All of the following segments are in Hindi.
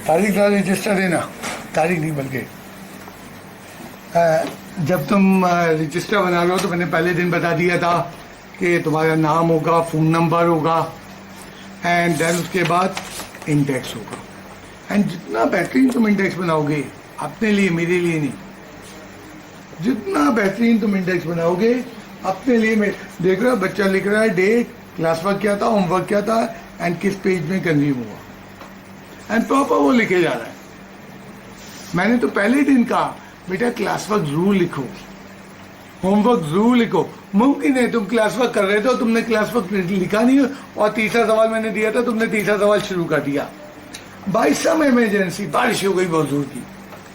तारीख का रजिस्टर देना, तारीख नहीं बल्कि जब तुम रजिस्टर बना रहे हो तो मैंने पहले दिन बता दिया था कि तुम्हारा नाम होगा, फ़ोन नंबर होगा एंड देन उसके बाद इंडेक्स होगा। एंड जितना बेहतरीन तुम इंडेक्स बनाओगे अपने लिए, मेरे लिए नहीं, जितना बेहतरीन तुम इंडेक्स बनाओगे अपने लिए। मैं देख रहा बच्चा लिख रहा है डेट, क्लास वर्क क्या था, होमवर्क क्या था एंड किस पेज में कंज्यूम हुआ एंड प्रॉपर वो लिखे जा रहा है। मैंने तो पहले दिन कहा बेटा क्लास वर्क जरूर लिखो, होमवर्क जरूर लिखो। मुमकिन है तुम क्लास वर्क कर रहे थे, तुमने क्लास वर्क लिखा नहीं और तीसरा सवाल मैंने दिया था, तुमने तीसरा सवाल शुरू कर दिया। बाई सम इमरजेंसी बारिश हो गई बहुत जोर की,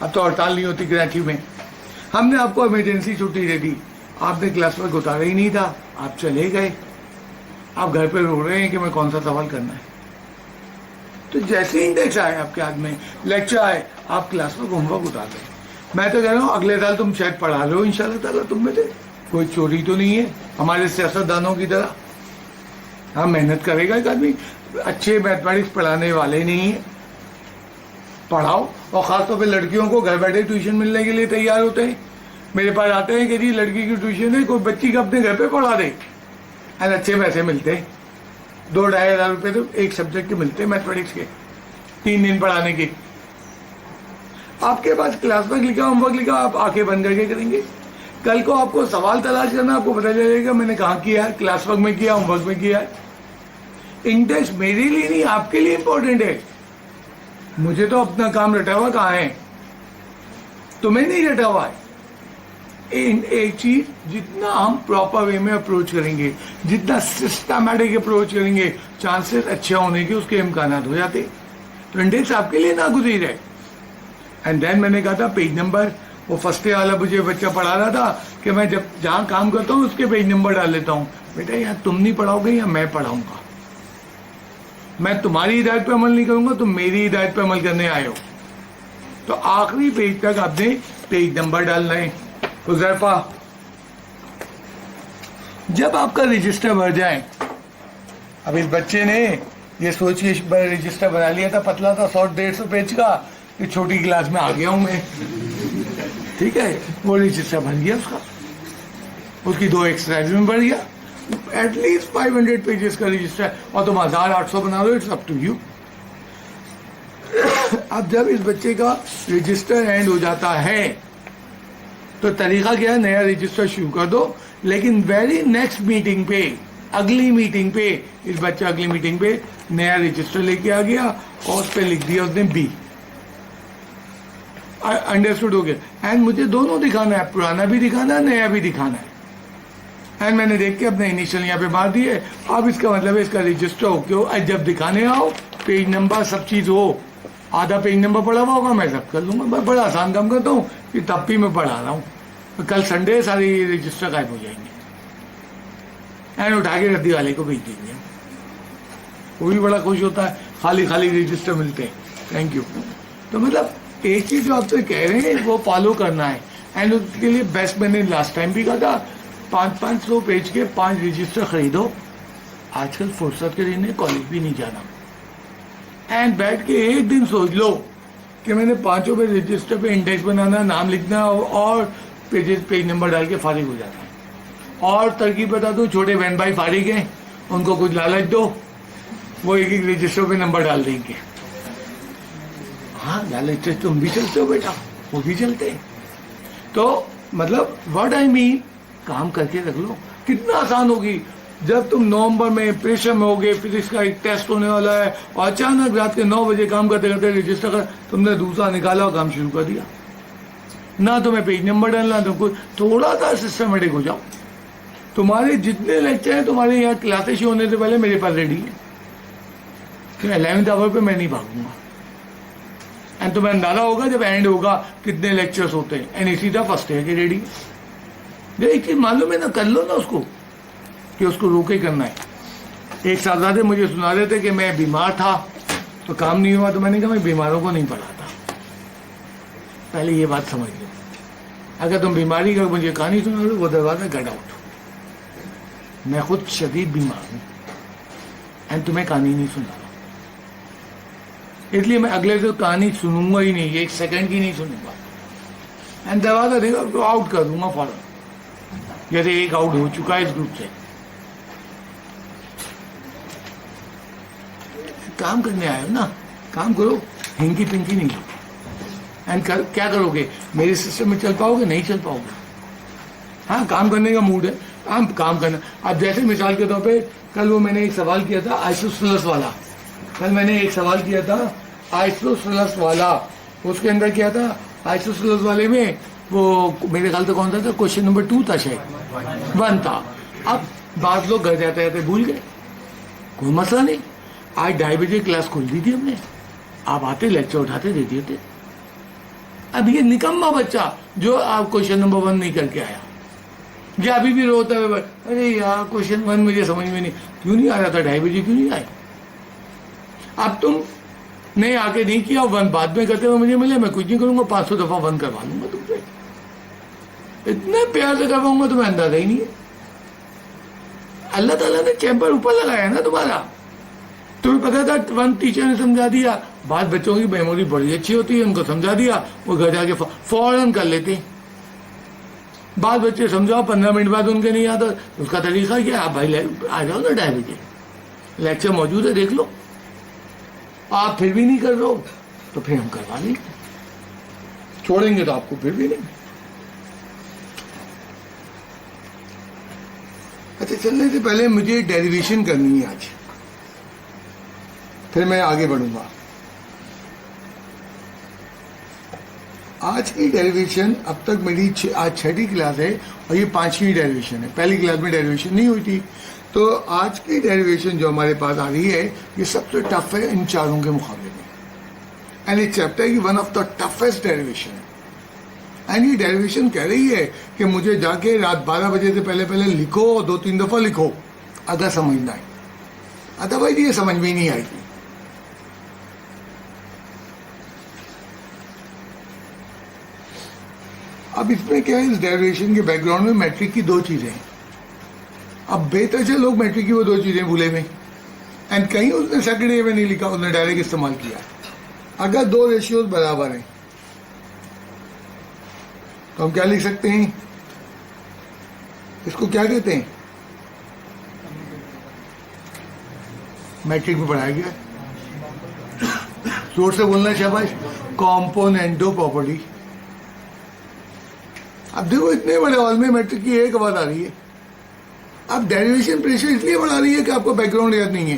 अब तो हड़ताल नहीं होती कराची में, हमने आपको इमरजेंसी छुट्टी दे दी, आपने क्लास वर्क उतारा ही नहीं था, आप चले गए, आप घर पे रो रहे हैं कि मैं कौन सा सवाल करना है। तो जैसे ही इंडेक्स आए आपके हाथ में, लेक्चर आए, आप क्लास वर्क होमवर्क उतार दें। मैं तो कह रहा हूँ अगले साल तुम शायद पढ़ा लो इंशाल्लाह ताला, तुम में से कोई चोरी तो नहीं है हमारे सियासतदानों की तरह। हाँ मेहनत करेगा एक आदमी, अच्छे मैथमेटिक्स पढ़ाने वाले नहीं है, पढ़ाओ। और खासतौर पे लड़कियों को घर बैठे ट्यूशन मिलने के लिए तैयार होते हैं, मेरे पास आते हैं कि जी लड़की की ट्यूशन है, कोई बच्ची का अपने घर पे पढ़ा दे एंड अच्छे पैसे मिलते हैं, 2-2.5 हज़ार रुपये तो एक सब्जेक्ट के मिलते हैं मैथमेटिक्स के, 3 दिन पढ़ाने के। आपके पास क्लास वर्क लिखा, होमवर्क लिखा, आप आंखें बंद करके करेंगे। कल को आपको सवाल तलाश करना, आपको पता चलेगा मैंने कहाँ किया है, क्लास वर्क में किया, होमवर्क में किया है। इंडेक्स मेरे लिए नहीं आपके लिए इंपॉर्टेंट है। मुझे तो अपना काम रटा हुआ कहाँ है, तुम्हें नहीं रटा हुआ है। एक चीज जितना हम प्रॉपर वे में अप्रोच करेंगे, जितना सिस्टमैटिक अप्रोच करेंगे, चांसेस अच्छे होने के उसके इम्कान हो जाते। तो इंडेक्स आपके लिए ना गुजर है। एंड देन मैंने कहा था पेज नंबर, वो फर्स्ट डे वाला मुझे बच्चा पढ़ा रहा था कि मैं जब जहाँ काम करता हूँ उसके पेज नंबर डाल लेता हूँ। बेटा यार तुम नहीं पढ़ाओगे या मैं पढ़ाऊंगा, मैं तुम्हारी हिदायत पे अमल नहीं करूंगा, तुम मेरी हिदायत पे अमल करने आए हो। तो आखिरी पेज तक आपने पेज नंबर डालना है। हुज़ैफा जब आपका रजिस्टर भर जाए, अब इस बच्चे ने ये सोच के रजिस्टर बना लिया था, पतला था 100-150 पेज का, कि छोटी क्लास में आ गया हूं मैं, ठीक है, वो रजिस्टर बन गया उसका, उसकी 2 एक्सरसाइज में बढ़ गया, एटलीस्ट 500 पेजेस का रजिस्टर, और तुम 1800 बना लो, इट्स अप टू यू। अब जब इस बच्चे का रजिस्टर एंड हो जाता है तो तरीका क्या है, नया रजिस्टर शुरू कर दो, लेकिन वेरी नेक्स्ट मीटिंग पे, अगली मीटिंग पे, इस बच्चा अगली मीटिंग पे नया रजिस्टर लेके आ गया और उस पर लिख दिया उसने बी। अंडरस्टूड हो गया। एंड मुझे दोनों दिखाना है, पुराना भी दिखाना है, नया भी दिखाना है। एंड मैंने देख के अपने इनिशियल यहाँ पे मार दिए। अब इसका मतलब है इसका रजिस्टर हो क्यों, जब दिखाने आओ पेज नंबर सब चीज हो, आधा पेज नंबर पढ़ा हुआ होगा, मैं सब कर लूंगा, मैं बड़ा आसान काम करता हूँ, कि तब भी मैं पढ़ा रहा हूँ। तो कल संडे सारे रजिस्टर गायब हो जाएंगे एंड उठा के रद्दी वाले को भेज देंगे, वो भी बड़ा खुश होता है, खाली खाली रजिस्टर मिलते हैं, थैंक यू। तो मतलब एक चीज जो आपसे कह रहे हैं वो फॉलो करना है। एंड उसके लिए बेस्ट मैंने लास्ट टाइम भी कहा था, 500 पेज के 5 रजिस्टर खरीदो। आजकल फुर्सत के दिन कॉलेज भी नहीं जाना, एंड बैठ के एक दिन सोच लो कि मैंने 5 पे रजिस्टर पे इंडेक्स बनाना, नाम लिखना और पेज नंबर डाल के फारिग हो जाता है। और तरकीब बता दो, छोटे बहन भाई फारिग हैं, उनको कुछ लालच दो, वो एक एक रजिस्टर पे नंबर डाल देंगे। हाँ लालच से तुम भी चलते हो बेटा, वो भी चलते हैं। तो मतलब व्हाट आई मीन, काम करके रख लो, कितना आसान होगी। जब तुम नवंबर में प्रेशर में होगे, फिजिक्स का एक टेस्ट होने वाला है, और अचानक रात के 9 बजे काम करते करते रजिस्टर कर तुमने दूसरा निकाला और काम शुरू कर दिया। ना तुम्हें पेज नंबर डालना, तुमको थोड़ा सा सिस्टमेटिक हो जाओ। तुम्हारे जितने लेक्चर हैं तुम्हारे यहाँ क्लासेस शुरू होने से पहले मेरे पास रेडी है, कि 11th आवर पे मैं नहीं भागूंगा। एंड तुम्हें अंदाजा होगा जब एंड होगा कितने लेक्चर्स होते हैं, एंड इसी तरह फर्स्ट है कि रेडी। एक चीज मालूम है ना, कर लो ना उसको, कि उसको रोके करना है। एक साहबजादे मुझे सुना रहे थे कि मैं बीमार था तो काम नहीं हुआ, तो मैंने कहा मैं बीमारों को नहीं पढ़ाता, पहले ये बात समझ लो। अगर तुम बीमारी का मुझे कहानी सुना लो, वो दरवाजा गेट आउट। मैं खुद शदीद बीमार हूं एंड तुम्हें कहानी नहीं सुना रहा। इसलिए मैं अगले से कहानी सुनूंगा ही नहीं, एक सेकंड की नहीं सुनूंगा, एंड दरवाजा देगा तो आउट कर दूंगा फौरन, जैसे एक आउट हो चुका है इस ग्रुप से। काम करने आए हो ना, काम करो, हिंकी पिंकी नहीं लो। एंड क्या करोगे, मेरे सिस्टम में चल पाओगे, नहीं चल पाओगे। हाँ, काम करने का मूड है, आप काम करना। अब जैसे मिसाल के तौर पे कल वो मैंने एक सवाल किया था आइसोसेलेस वाला, कल मैंने एक सवाल किया था आइसोसेलेस वाला, उसके अंदर क्या था, आइसोसेलेस वाले में वो मेरे ख्याल से कौन सा था, क्वेश्चन नंबर 2 था शायद, 1 था। अब बाद लोग घर जाते जाते भूल गए, कोई मसला नहीं, आज 2:30 बजे क्लास खोल दी थी हमने, आप आते लेक्चर उठाते दे दिए थे। अब ये निकम्मा बच्चा जो आप क्वेश्चन नंबर 1 नहीं करके आया, जो अभी भी रोता है, अरे यार क्वेश्चन 1 मुझे समझ में नहीं, क्यों नहीं आ रहा था, 2:30 बजे क्यों नहीं आए। अब तुम नहीं आके नहीं किया, 1 बाद में करते हुए मुझे मिले, मैं कुछ नहीं करूंगा, 500 दफा 1 करवा लूंगा तुमसे, इतने प्यार से करवाऊंगा तुम्हें अंदाजा ही नहीं है। अल्लाह ताला ने चैम्बर ऊपर लगाया ना तुम्हारा, तुम्हें पता था 1 टीचर ने समझा दिया, बाद बच्चों की मेमोरी बड़ी अच्छी होती है, उनको समझा दिया, वो घर जाके फौरन कर लेते हैं। बाद बच्चे समझाओ 15 मिनट बाद उनके नहीं आता, उसका तरीका क्या, आप भाई आ जाओ ना 2:30 बजे, लेक्चर मौजूद है देख लो। आप फिर भी नहीं कर रहे हो तो फिर हम करवा लेंगे, छोड़ेंगे तो आपको फिर भी नहीं। अच्छा, चलने से पहले मुझे डेरिवेशन करनी है आज, फिर मैं आगे बढ़ूंगा। आज की डेरिवेशन अब तक मेरी आज 6ठी क्लास है और ये 5वीं डेरिवेशन है, पहली क्लास में डेरिवेशन नहीं हुई थी। तो आज की डेरिवेशन जो हमारे पास आ रही है ये सबसे टफ है इन चारों के मुकाबले में, एंड ये चैप्टर की one of the toughest derivation है। एंड ये डेरिवेशन कह रही है कि मुझे जाके रात 12 बजे से पहले पहले लिखो और 2-3 दफा लिखो अगर समझना है, अदरवाइज ये समझ में ही नहीं आएगी। अब इसमें क्या है, इस डेरिवेशन के बैकग्राउंड में मैट्रिक की 2 चीजें हैं। अब बेहतर से लोग मैट्रिक की वो 2 चीजें भूले में, एंड कहीं उसने सेकंड ईयर में नहीं लिखा, उसने डायरेक्ट इस्तेमाल किया। अगर 2 रेशियोज बराबर हैं तो हम क्या लिख सकते हैं, इसको क्या कहते हैं, मैट्रिक में पढ़ाया गया, जोर से बोलना शाबाश, कॉम्पोनेंटो प्रॉपर्टी। अब देखो इतने बड़े हॉल में मैट्रिक की एक बात आ रही है। अब डेरिवेशन प्रेशर इसलिए बढ़ा रही है कि आपको बैकग्राउंड याद नहीं है,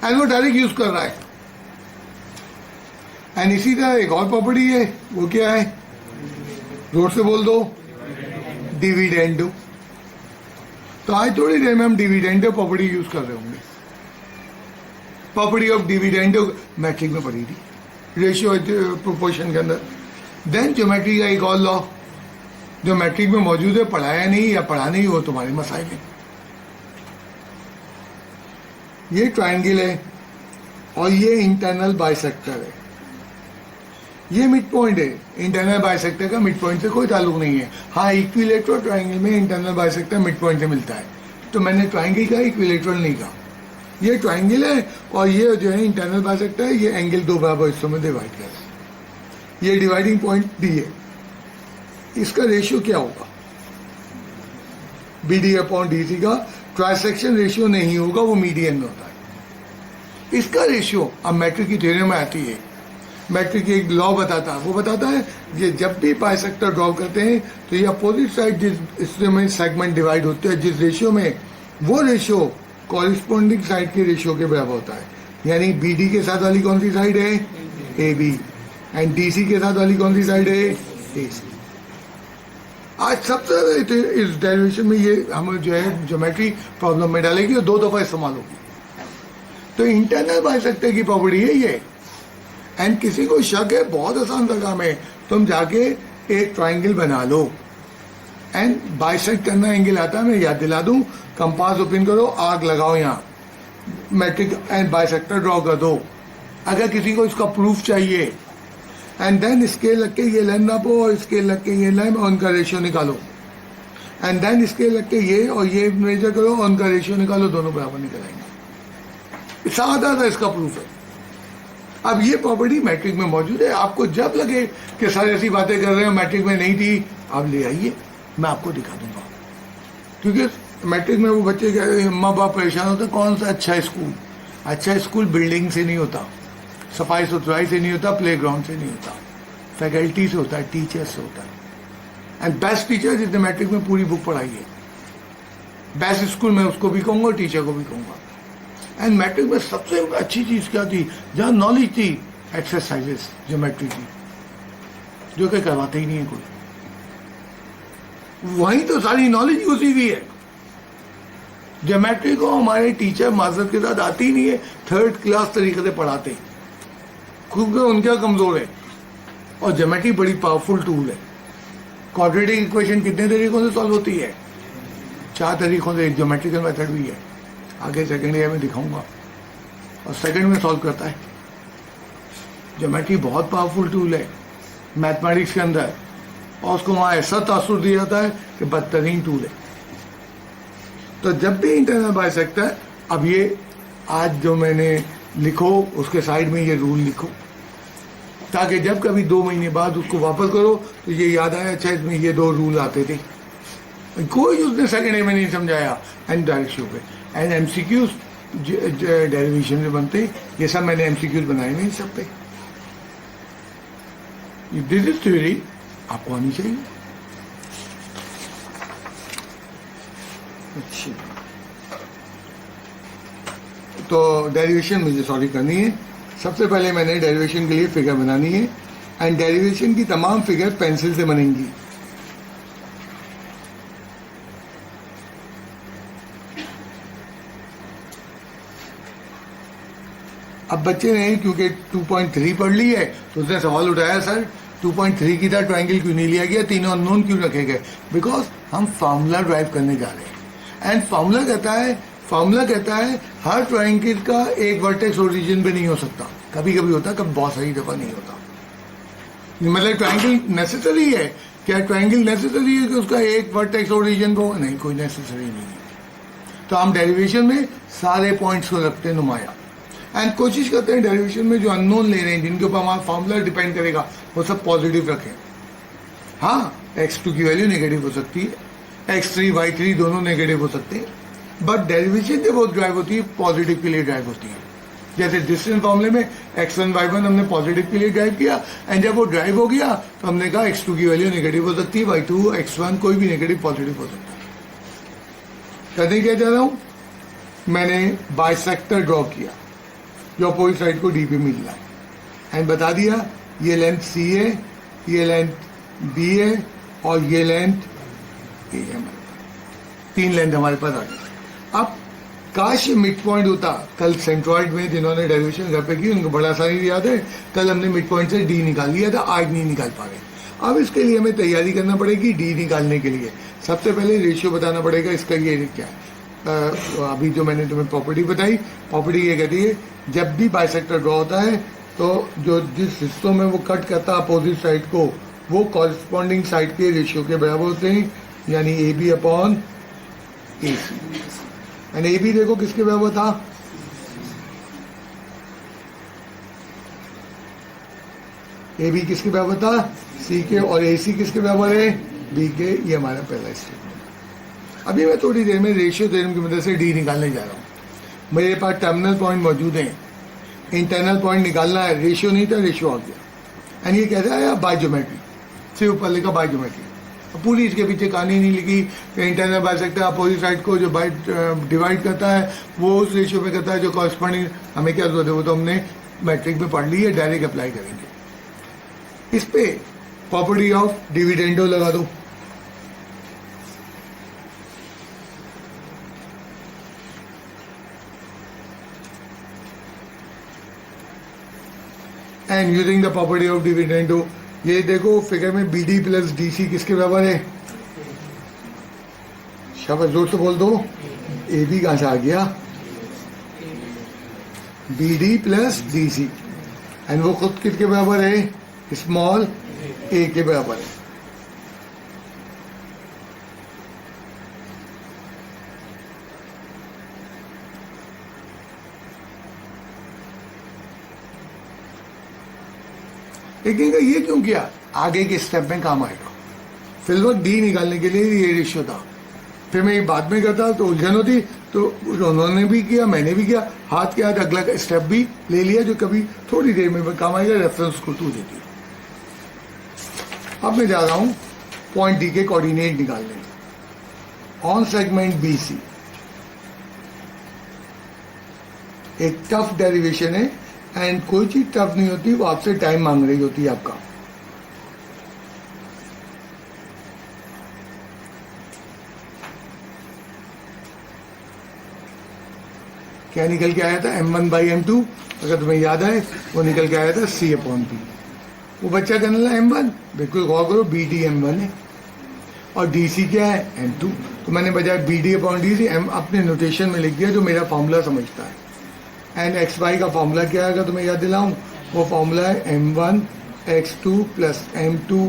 एंड वो डायरेक्ट यूज कर रहा है। एंड इसी तरह एक और प्रॉपर्टी है, वो क्या है, जोर से बोल दो, डिविडेंडो। तो आज थोड़ी देर में हम डिविडेंडो प्रॉपर्टी यूज कर रहे होंगे। प्रॉपर्टी ऑफ डिविडेंडो मैट्रिक में पढ़ी थी, रेशियो प्रोपोर्शन के अंदर। देन ज्योमेट्री का एक और लॉ जो मैट्रिक में मौजूद है, पढ़ाया नहीं या पढ़ा नहीं, वो तुम्हारे मसाइल है। ये ट्रायंगल है और ये इंटरनल बाइसेक्टर है, ये मिड पॉइंट है। इंटरनल बाइसेक्टर का मिड पॉइंट से कोई ताल्लुक नहीं है। हाँ, इक्विलेटरल ट्रायंगल में इंटरनल बाइसेक्टर मिड पॉइंट से मिलता है, तो मैंने ट्रायंगल कहा, इक्विलेटरल नहीं कहा। ये ट्रायंगल है और ये जो है इंटरनल बाइसेक्टर है, ये एंगल 2 बराबर हिस्सों में डिवाइड कर रहा है। ये डिवाइडिंग पॉइंट डी है, इसका रेशियो क्या होगा, BD अपॉन DC का ट्रांसेक्शन रेशियो नहीं होगा, वो मीडियन में होता है। इसका रेशियो अब मैट्रिक की थ्योरी में आती है, मैट्रिक एक लॉ बताता है, वो बताता है ये जब भी बाइसेक्टर ड्रॉ करते हैं तो ये अपोजिट साइड जिस इसमें सेगमेंट डिवाइड होते हैं जिस रेशियो में, वो रेशियो कॉरिस्पॉन्डिंग साइड के रेशियो के बराबर होता है। यानी BD के साथ वाली कौन सी साइड है, AB, एंड DC के साथ वाली कौन सी साइड है, AC। आज सबसे ज्यादा इस डेरिवेशन में ये हम जो है ज्योमेट्री प्रॉब्लम में डालेगी और 2 दफा इस्तेमाल होगी। तो इंटरनल बाइसेक्टर की प्रॉपर्टी है ये। एंड किसी को शक है, बहुत आसान सा काम है, तुम जाके एक ट्रायंगल बना लो एंड बाइसेक्ट करना एंगल आता है, मैं याद दिला दूं, कंपास ओपन करो, आग लगाओ, यहाँ मैट्रिक एंड बाइसेक्टर ड्रॉ कर दो। अगर किसी को इसका प्रूफ चाहिए, एंड देन स्केल लग के ये लाइन नापो और स्केल लग के ये लाइन और उनका रेशियो निकालो, एंड देन स्केल लग के ये और ये मेजर करो और उनका रेशियो निकालो, दोनों बराबर निकल आएंगे। सादा सा इसका प्रूफ है। अब ये प्रॉपर्टी मैट्रिक में मौजूद है। आपको जब लगे कि सर ऐसी बातें कर रहे हो मैट्रिक में नहीं थी, आप ले आइए, मैं आपको दिखा दूंगा। क्योंकि मैट्रिक में वो बच्चे के माँ बाप परेशान होते, कौन सा अच्छा स्कूल? अच्छा स्कूल बिल्डिंग से नहीं होता, सफाई सुथराई से नहीं होता, प्लेग्राउंड से नहीं होता, फैकल्टी से होता है, टीचर से होता है। एंड बेस्ट टीचर जिसने मैट्रिक में पूरी बुक पढ़ाई है, बेस्ट स्कूल में उसको भी कहूँगा, टीचर को भी कहूँगा। एंड मैट्रिक में सबसे अच्छी चीज़ क्या थी? जहाँ नॉलेज थी, एक्सरसाइजेस ज्योमेट्री की, जो कि करवाते ही नहीं है कोई। वहीं तो सारी नॉलेज घुसी हुई है। ज्योमेट्री को हमारे टीचर माजरत के साथ आती ही नहीं है, थर्ड क्लास तरीके से पढ़ाते हैं, क्योंकि उनका कमजोर है। और ज्योमेट्री बड़ी पावरफुल टूल है। क्वाड्रेटिक इक्वेशन कितने तरीकों से सॉल्व होती है? 4 तरीकों से। एक ज्योमेट्रिकल मेथड भी है, आगे सेकंड ईयर में दिखाऊंगा, और सेकंड में सॉल्व करता है। ज्योमेट्री बहुत पावरफुल टूल है मैथमेटिक्स के अंदर, और उसको वहाँ ऐसा तासुर दिया जाता है कि बदतरीन टूल है। तो जब भी इंटरनल बाइसेक्टर, अब ये आज जो मैंने लिखो उसके साइड में ये रूल लिखो, ताकि जब कभी 2 महीने बाद उसको वापस करो तो ये याद आया, अच्छा इसमें ये 2 रूल आते थे। कोई उसने सेकंड ईयर में नहीं समझाया। एंड डायरेक्ट शो पे एंड एमसीक्यूज डेरिवेशन में बनते, ये सब मैंने एमसीक्यूज बनाए नहीं सब पे। दिस इज थ्योरी, आपको आनी चाहिए। अच्छी, तो डेरिवेशन मुझे सॉल्व करनी है। सबसे पहले मैंने डेरिवेशन के लिए फिगर बनानी है, एंड डेरिवेशन की तमाम फिगर पेंसिल से बनेंगी। अब बच्चे ने क्योंकि 2.3 पढ़ ली है तो उसने सवाल उठाया, सर 2.3 की तरह ट्रायंगल क्यों नहीं लिया गया, तीनों अननोन क्यों रखे गए? बिकॉज हम फार्मूला ड्राइव करने जा रहे हैं। एंड फार्मूला कहता है हर ट्रायंगल का एक वर्टेक्स ओरिजिन पे नहीं हो सकता। कभी कभी होता है, कभी बहुत सारी दफा नहीं होता। मतलब ट्रायंगल नेसेसरी है क्या? ट्रायंगल नेसेसरी है कि उसका एक वर्टेक्स ओरिजिन हो? नहीं, कोई नेसेसरी नहीं है। तो हम डेरिवेशन में सारे पॉइंट्स को रखते हैं नुमाया, एंड कोशिश करते हैं डेरिवेशन में जो अननोन ले रहे हैं, जिनके ऊपर हमारा फार्मूला डिपेंड करेगा, वो सब पॉजिटिव रखें। हाँ, x2 की वैल्यू नेगेटिव हो सकती है, x3 y3 दोनों नेगेटिव हो सकते हैं, बट डेरिवेशन जब वो ड्राइव होती है पॉजिटिव के लिए ड्राइव होती है। जैसे डिस्टेंस फॉर्मूले में x1 y1 हमने पॉजिटिव के लिए ड्राइव किया, एंड जब वो ड्राइव हो गया तो हमने कहा x2 की वैल्यू नेगेटिव हो सकती है, y2 x1 कोई भी नेगेटिव पॉजिटिव हो सकता है। कहते क्या चाह रहा हूँ, मैंने बाइसेक्टर ड्रॉ किया जो अपोजिट साइड को डी पे मिल रहा है, एंड बता दिया ये लेंथ सी है, ये लेंथ बी है, और ये लेंथ ए है। हमारे पास 3 लेंथ हमारे पास आ गई। अब काश मिड पॉइंट होता, कल सेंट्रॉइड में जिन्होंने डेरिवेशन घर पे की उनको बड़ा आसानी याद है, कल हमने मिड पॉइंट से डी निकाल लिया था, आज नहीं निकाल पा रहे। अब इसके लिए हमें तैयारी करना पड़ेगी। डी निकालने के लिए सबसे पहले रेशियो बताना पड़ेगा इसका, ये क्या है। अभी जो मैंने तुम्हें प्रॉपर्टी बताई, प्रॉपर्टी ये कहती है जब भी बाइसेक्टर ड्रॉ होता है तो जो जिस हिस्सों में वो कट करता है अपोजिट साइड को, वो कॉरस्पॉन्डिंग साइड के रेशियो के बराबर होते हैं, यानी A B upon A C. And A B देखो किसके बराबर था, ए बी किसके बराबर था, सी के, और ए सी किसके बराबर है, बी के। ये हमारा पहला स्टेटमेंट। अभी मैं थोड़ी देर में रेशियो थ्योरम की मदद से डी निकालने जा रहा हूँ। मेरे पास टर्मिनल पॉइंट मौजूद हैं, इंटरनल पॉइंट निकालना है, रेशियो नहीं था, रेशियो आ गया। एंड ये कहता है बाय ज्योमेट्री, सिर्फ ऊपर लिखा बाय ज्योमेट्री, पूरी इसके पीछे कहानी नहीं लिखी। इंटरनल बाइसेक्टर अपोजिट साइड को जो बाय डिवाइड करता है वो उस रेशियो में करता है जो कॉरस्पॉन्डिंग। हमें क्या जरूरत है, वो तो हमने मैट्रिक में पढ़ ली है, डायरेक्ट अप्लाई करेंगे। इस पे प्रॉपर्टी ऑफ डिविडेंडो लगा दो। And using the property of dividendo, ये देखो फिगर में B D plus D C किसके बराबर है, शाबाश जोर से बोल दो, ए बी कहां से आ गया, B D plus D C. And वो खुद किसके बराबर है, स्मॉल ए के बराबर है। लेकिन ये क्यों किया, आगे के स्टेप में काम आएगा। फिर वक्त डी निकालने के लिए ये रेशियो था, फिर मैं ये बाद में करता तो उलझन होती, तो उन्होंने भी किया, मैंने भी किया, हाथ के हाथ अगला स्टेप भी ले लिया जो कभी थोड़ी देर में काम आएगा, रेफरेंस को टू देती। अब मैं जा रहा हूं पॉइंट डी के कोऑर्डिनेट निकालने। ऑन सेगमेंट बी सी एक टफ डेरिवेशन है, एंड कोई चीज टफ नहीं होती, वो आपसे टाइम मांग रही होती है आपका। क्या निकल के आया था, m1/m2, अगर तुम्हें याद है वो निकल के आया था c/b। वो बच्चा करने लगा m1, बिल्कुल गौर करो, bd m1 है और dc क्या है m2, तो मैंने बजाय bd/dc m अपने नोटेशन में लिख दिया जो मेरा फॉर्मूला समझता है। एंड xy का फॉर्मूला क्या है अगर तुम्हें याद दिलाऊं, वो फॉर्मूला है m1 x2 plus m2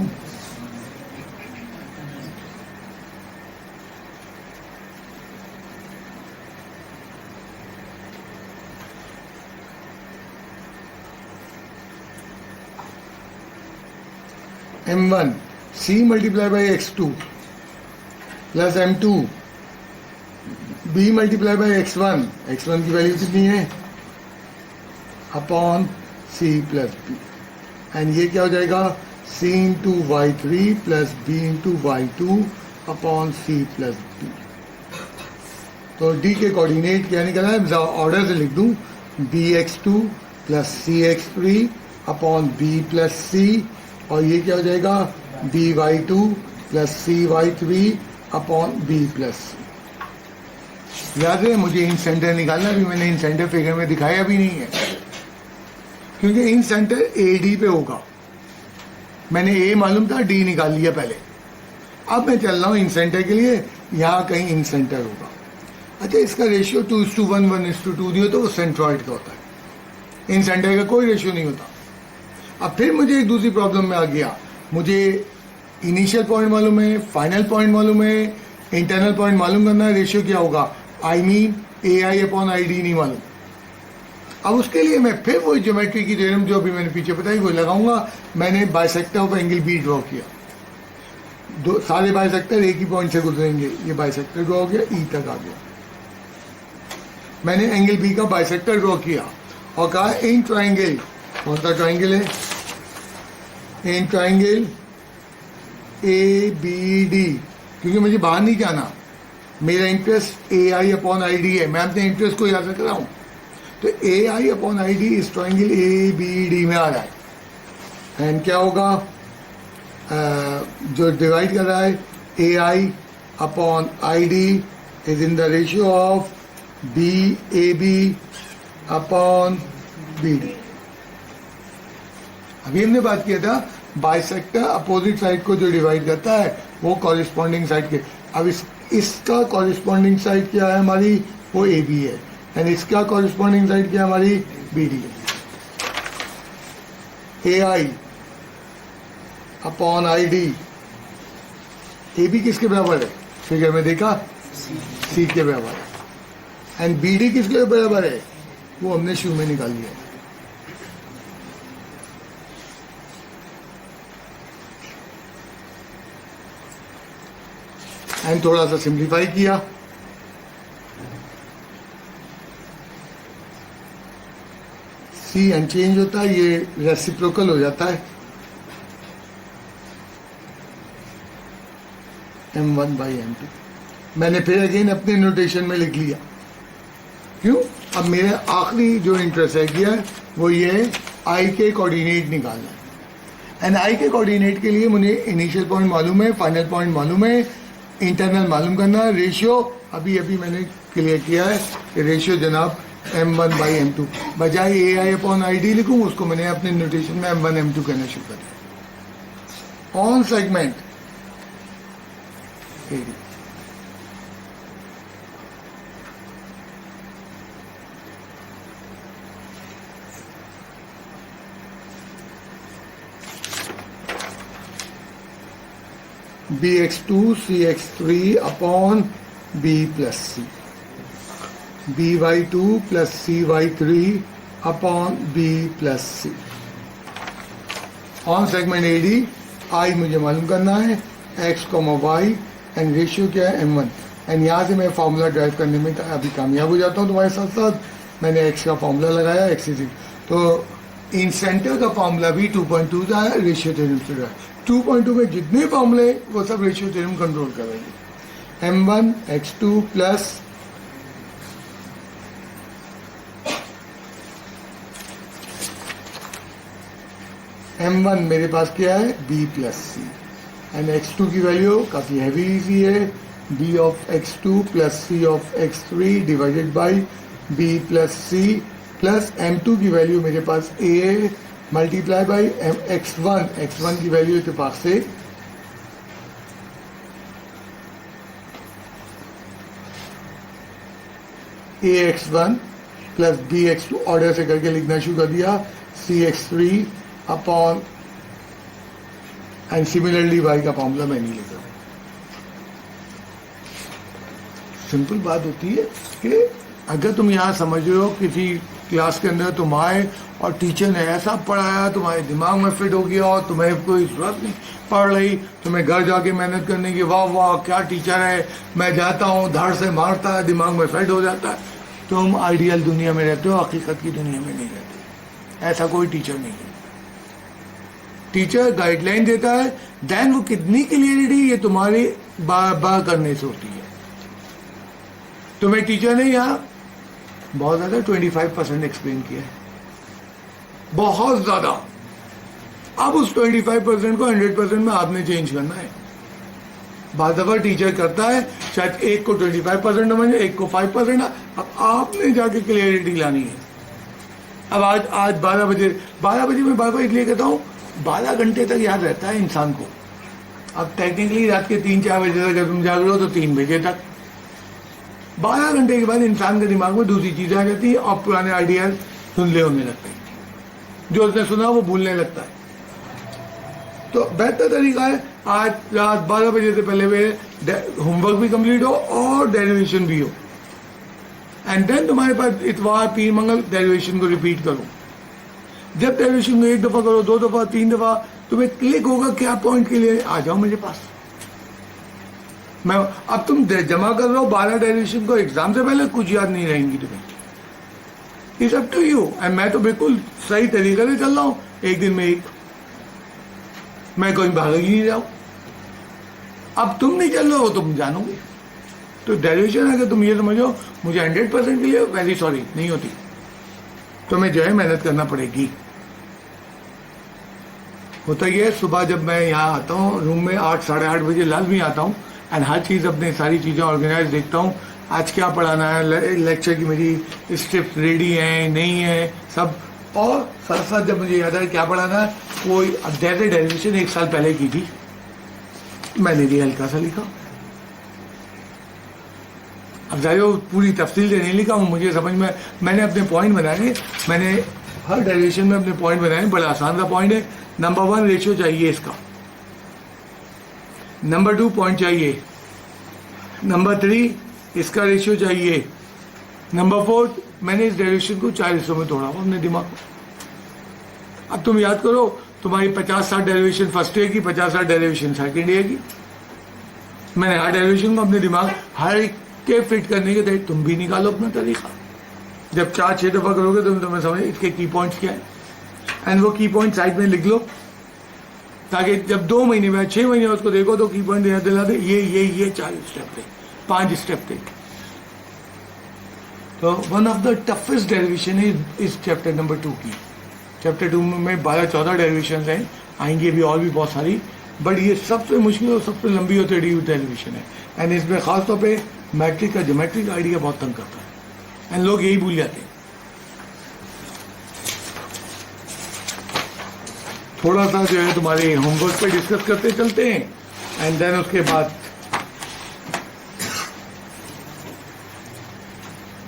m1 c multiply by x2 plus m2 b multiply by x1, x1 की वैल्यू कितनी है, upon c plus b। And ये क्या हो जाएगा, c into y3 plus b into y2 upon c plus b। तो d के कोऑर्डिनेट क्या निकला है, ऑर्डर से लिख दूं, bx2 plus cx3 upon b plus c, और ये क्या हो जाएगा, by2 plus cy3 upon b plus c। याद है मुझे इन सेंटर निकालना, भी मैंने इन सेंटर फिगर में दिखाया भी नहीं है, क्योंकि इन सेंटर AD पे होगा। मैंने A मालूम था, D निकाल लिया पहले। अब मैं चल रहा हूँ इन सेंटर के लिए, यहाँ कहीं इन सेंटर होगा। अच्छा, इसका रेशियो 2:1, 1:2 दियो तो वो सेंट्रॉइड का होता है, इन सेंटर का कोई रेशियो नहीं होता। अब फिर मुझे एक दूसरी प्रॉब्लम में आ गया, मुझे इनिशियल पॉइंट मालूम है, फाइनल पॉइंट मालूम है, इंटरनल पॉइंट मालूम करना है, रेशियो क्या होगा, आई मीन AI/ID नहीं मालूम। अब उसके लिए मैं फिर वही ज्योमेट्री की थ्योरम जो अभी मैंने पीछे बताई वो लगाऊंगा। मैंने bisector of angle B draw किया, सारे बाइसेक्टर एक ही पॉइंट से गुजरेंगे, ये बाइसेक्टर ड्रॉ हो गया, ई तक आ गया। मैंने एंगल बी का बाइसेक्टर ड्रॉ किया और कहा इन ट्राइंगल, कौन सा ट्राइंगल है, इन ट्राइंगल ABD, क्योंकि मुझे बाहर नहीं जाना, मेरा इंटरेस्ट AI/ID है, मैं अपने इंटरेस्ट को याद रख रहा हूं। तो AI/ID इस ट्राइंगल ABD में आ रहा है, एंड क्या होगा, जो डिवाइड कर रहा है AI/ID is in the ratio of BAB upon BD। अभी हमने बात किया था बाइसेक्टर अपोजिट साइड को जो डिवाइड करता है वो कॉरिस्पॉन्डिंग साइड के। अब इसका कॉरिस्पॉन्डिंग साइड क्या है हमारी, वो AB है, एंड इसका कॉरिस्पॉन्डिंग साइड क्या है हमारी, BD है। AI अपॉन ID, AB किसके बराबर है, फिगर में देखा, C के बराबर है, एंड BD किसके बराबर है, वो हमने शुरू में निकाल लिया। एंड थोड़ा सा सिंप्लीफाई किया, C अनचेंज होता है, ये रेसिप्रोकल हो जाता है, m1/m2। मैंने फिर अगेन अपने नोटेशन में लिख लिया, क्यों, अब मेरे आखिरी जो इंटरेस्ट है किया वो ये I के कोऑर्डिनेट निकालना है। एंड I के कोऑर्डिनेट के लिए मुझे इनिशियल पॉइंट मालूम है, फाइनल पॉइंट मालूम है, इंटरनल मालूम करना है, रेशियो अभी मैंने क्लियर किया है कि रेशियो जनाब m1/m2, बजाय AI/ID लिखूं उसको मैंने अपने नोटेशन में m1 m2 कहना शुरू कर दिया। On segment AD, bx2 cx3 upon b plus c, by2 plus cy3 upon b plus c। On segment AD आई मुझे मालूम करना है, एक्स वाई एंड रेशियो क्या है m1, एंड यहाँ से मैं फार्मूला ड्राइव करने में अभी कामयाब हो जाता हूँ तुम्हारे साथ साथ। मैंने एक्स का फार्मूला लगाया, एक्स इज तो इन सेंटर का फार्मूला भी 2.2 का है, रेशियो थ्योरम से रहा है। 2.2 में जितने फार्मूले वो सब रेशियो थ्योरम कंट्रोल करेंगे। m1 x2 प्लस m1 मेरे पास क्या है b plus C, and x2 की वैल्यू काफ़ी हैवी इजी है, b of x2 plus c of x3 divided by b plus c plus m2 की वैल्यू मेरे पास a मल्टीप्लाई बाई x1 की वैल्यू के पास से ax1 प्लस bx2 ऑर्डर से करके लिखना शुरू कर दिया, cx3 upon and similarly y का फॉर्मूला मैं नहीं लिखा। सिंपल बात होती है कि अगर तुम यहाँ समझ रहे हो किसी क्लास के अंदर तुम आए और टीचर ने ऐसा पढ़ाया तुम्हारे दिमाग में फिट हो गया और तुम्हें कोई जरूरत नहीं पड़ रही, तुम्हें घर जाके मेहनत करने की, वाह वाह क्या टीचर है, मैं जाता हूँ धड़ से मारता है, दिमाग में फिट हो जाता है, तुम आइडियल दुनिया में रहते हो, हकीकत की दुनिया में नहीं रहते। ऐसा कोई टीचर नहीं है। टीचर गाइडलाइन देता है, देन वो कितनी क्लियरिटी ये तुम्हारी बार बार करने से होती है। तुम्हें टीचर ने यहाँ बहुत ज्यादा 25% एक्सप्लेन किया है, बहुत ज्यादा। अब उस 25% को 100% में आपने चेंज करना है। बाद दफा टीचर करता है शायद एक को 25% समझे, एक को 5%, अब आपने जाके क्लियरिटी लानी है। अब आज 12 बजे मैं बार बार इसलिए कहता हूँ 12 घंटे तक याद रहता है इंसान को। अब टेक्निकली रात के 3-4 बजे तक अगर तुम जाग रहे हो तो 3 बजे तक, 12 घंटे के बाद इंसान के दिमाग में दूसरी चीजें आ जाती है और पुराने आइडियाज धुंधले होने लगते हैं, जो उसने सुना वो भूलने लगता है। तो बेहतर तरीका है आज रात 12 बजे से पहले मेरे होमवर्क भी कंप्लीट हो और डेरिवेशन भी हो, एंड देन तुम्हारे पास इतवार पीर मंगल डेरिवेशन को रिपीट करो। जब डेरिवेशन को 1 दफा करो, 2 दफा, 3 दफा, तुम्हें क्लिक होगा क्या पॉइंट के लिए, आ जाओ मेरे पास। मैं अब तुम जमा कर रहे हो 12 डेरिवेशन को एग्जाम से पहले, कुछ याद नहीं रहेंगी तुम्हें। It's up to you. And मैं तो बिल्कुल सही तरीके से चल रहा हूँ, एक दिन में एक, मैं कोई भाग ही नहीं रहा हूं। अब तुम नहीं चल रहे हो, तुम जानोगे। तो डेरिवेशन अगर तुम ये समझो मुझे 100% के लिए, वेरी सॉरी, नहीं होती। तुम्हें जो है मेहनत करना पड़ेगी। होता ही है, सुबह जब मैं यहाँ आता हूँ रूम में 8-8:30 बजे लाजमी आता हूँ, एंड हर चीज़ अपने सारी चीज़ें ऑर्गेनाइज देखता हूँ, आज क्या पढ़ाना है, लेक्चर की मेरी स्क्रिप्ट रेडी है नहीं है सब, और साथ साथ जब मुझे याद है क्या पढ़ाना है, कोई जैसे डेरिवेशन 1 साल पहले की थी, मैंने भी हल्का सा लिखा। अब जाहिर पूरी तफसील से नहीं लिखा हूँ, मुझे समझ में, मैंने अपने पॉइंट बनाए, मैंने हर डेरिवेशन में अपने पॉइंट बनाए। बड़ा आसान सा पॉइंट है। नंबर 1 रेशियो चाहिए इसका, नंबर 2 पॉइंट चाहिए, नंबर 3 इसका रेशियो चाहिए, नंबर 4 मैंने इस डेरिवेशन को 4 हिस्सों में तोड़ा अपने दिमाग को। अब तुम याद करो, तुम्हारी 50-60 डेरिवेशन फर्स्ट ईयर की, 50-60 डेरिवेशन सेकेंड ईयर की। मैंने हर डेरिवेशन को अपने दिमाग हर एक के फिट करने के तहत तुम भी निकालो अपना तरीका। जब 4-6 दफा करोगे तो तुम्हें समझ इसके की पॉइंट्स क्या है, एंड वो की पॉइंट साइड में लिख लो, ताकि जब 2 महीने में 6 महीने उसको देखो तो की पॉइंट याद दिला दे, ये 4 स्टेप थे, 5 स्टेप थे। तो one of the toughest derivation is chapter number 2 की। चैप्टर 2 में 12-14 डेरिवेशन हैं, आएंगे भी और भी बहुत सारी, बट ये सबसे मुश्किल और सबसे लंबी और टेढ़ी डेरिवेशन है। एंड इसमें खासतौर पे मैट्रिक का ज्योमेट्रिक आइडिया बहुत तंग करता है, एंड लोग यही भूल जाते हैं। थोड़ा सा जो है तुम्हारे होमवर्क पे डिस्कस करते चलते हैं, एंड देन उसके बाद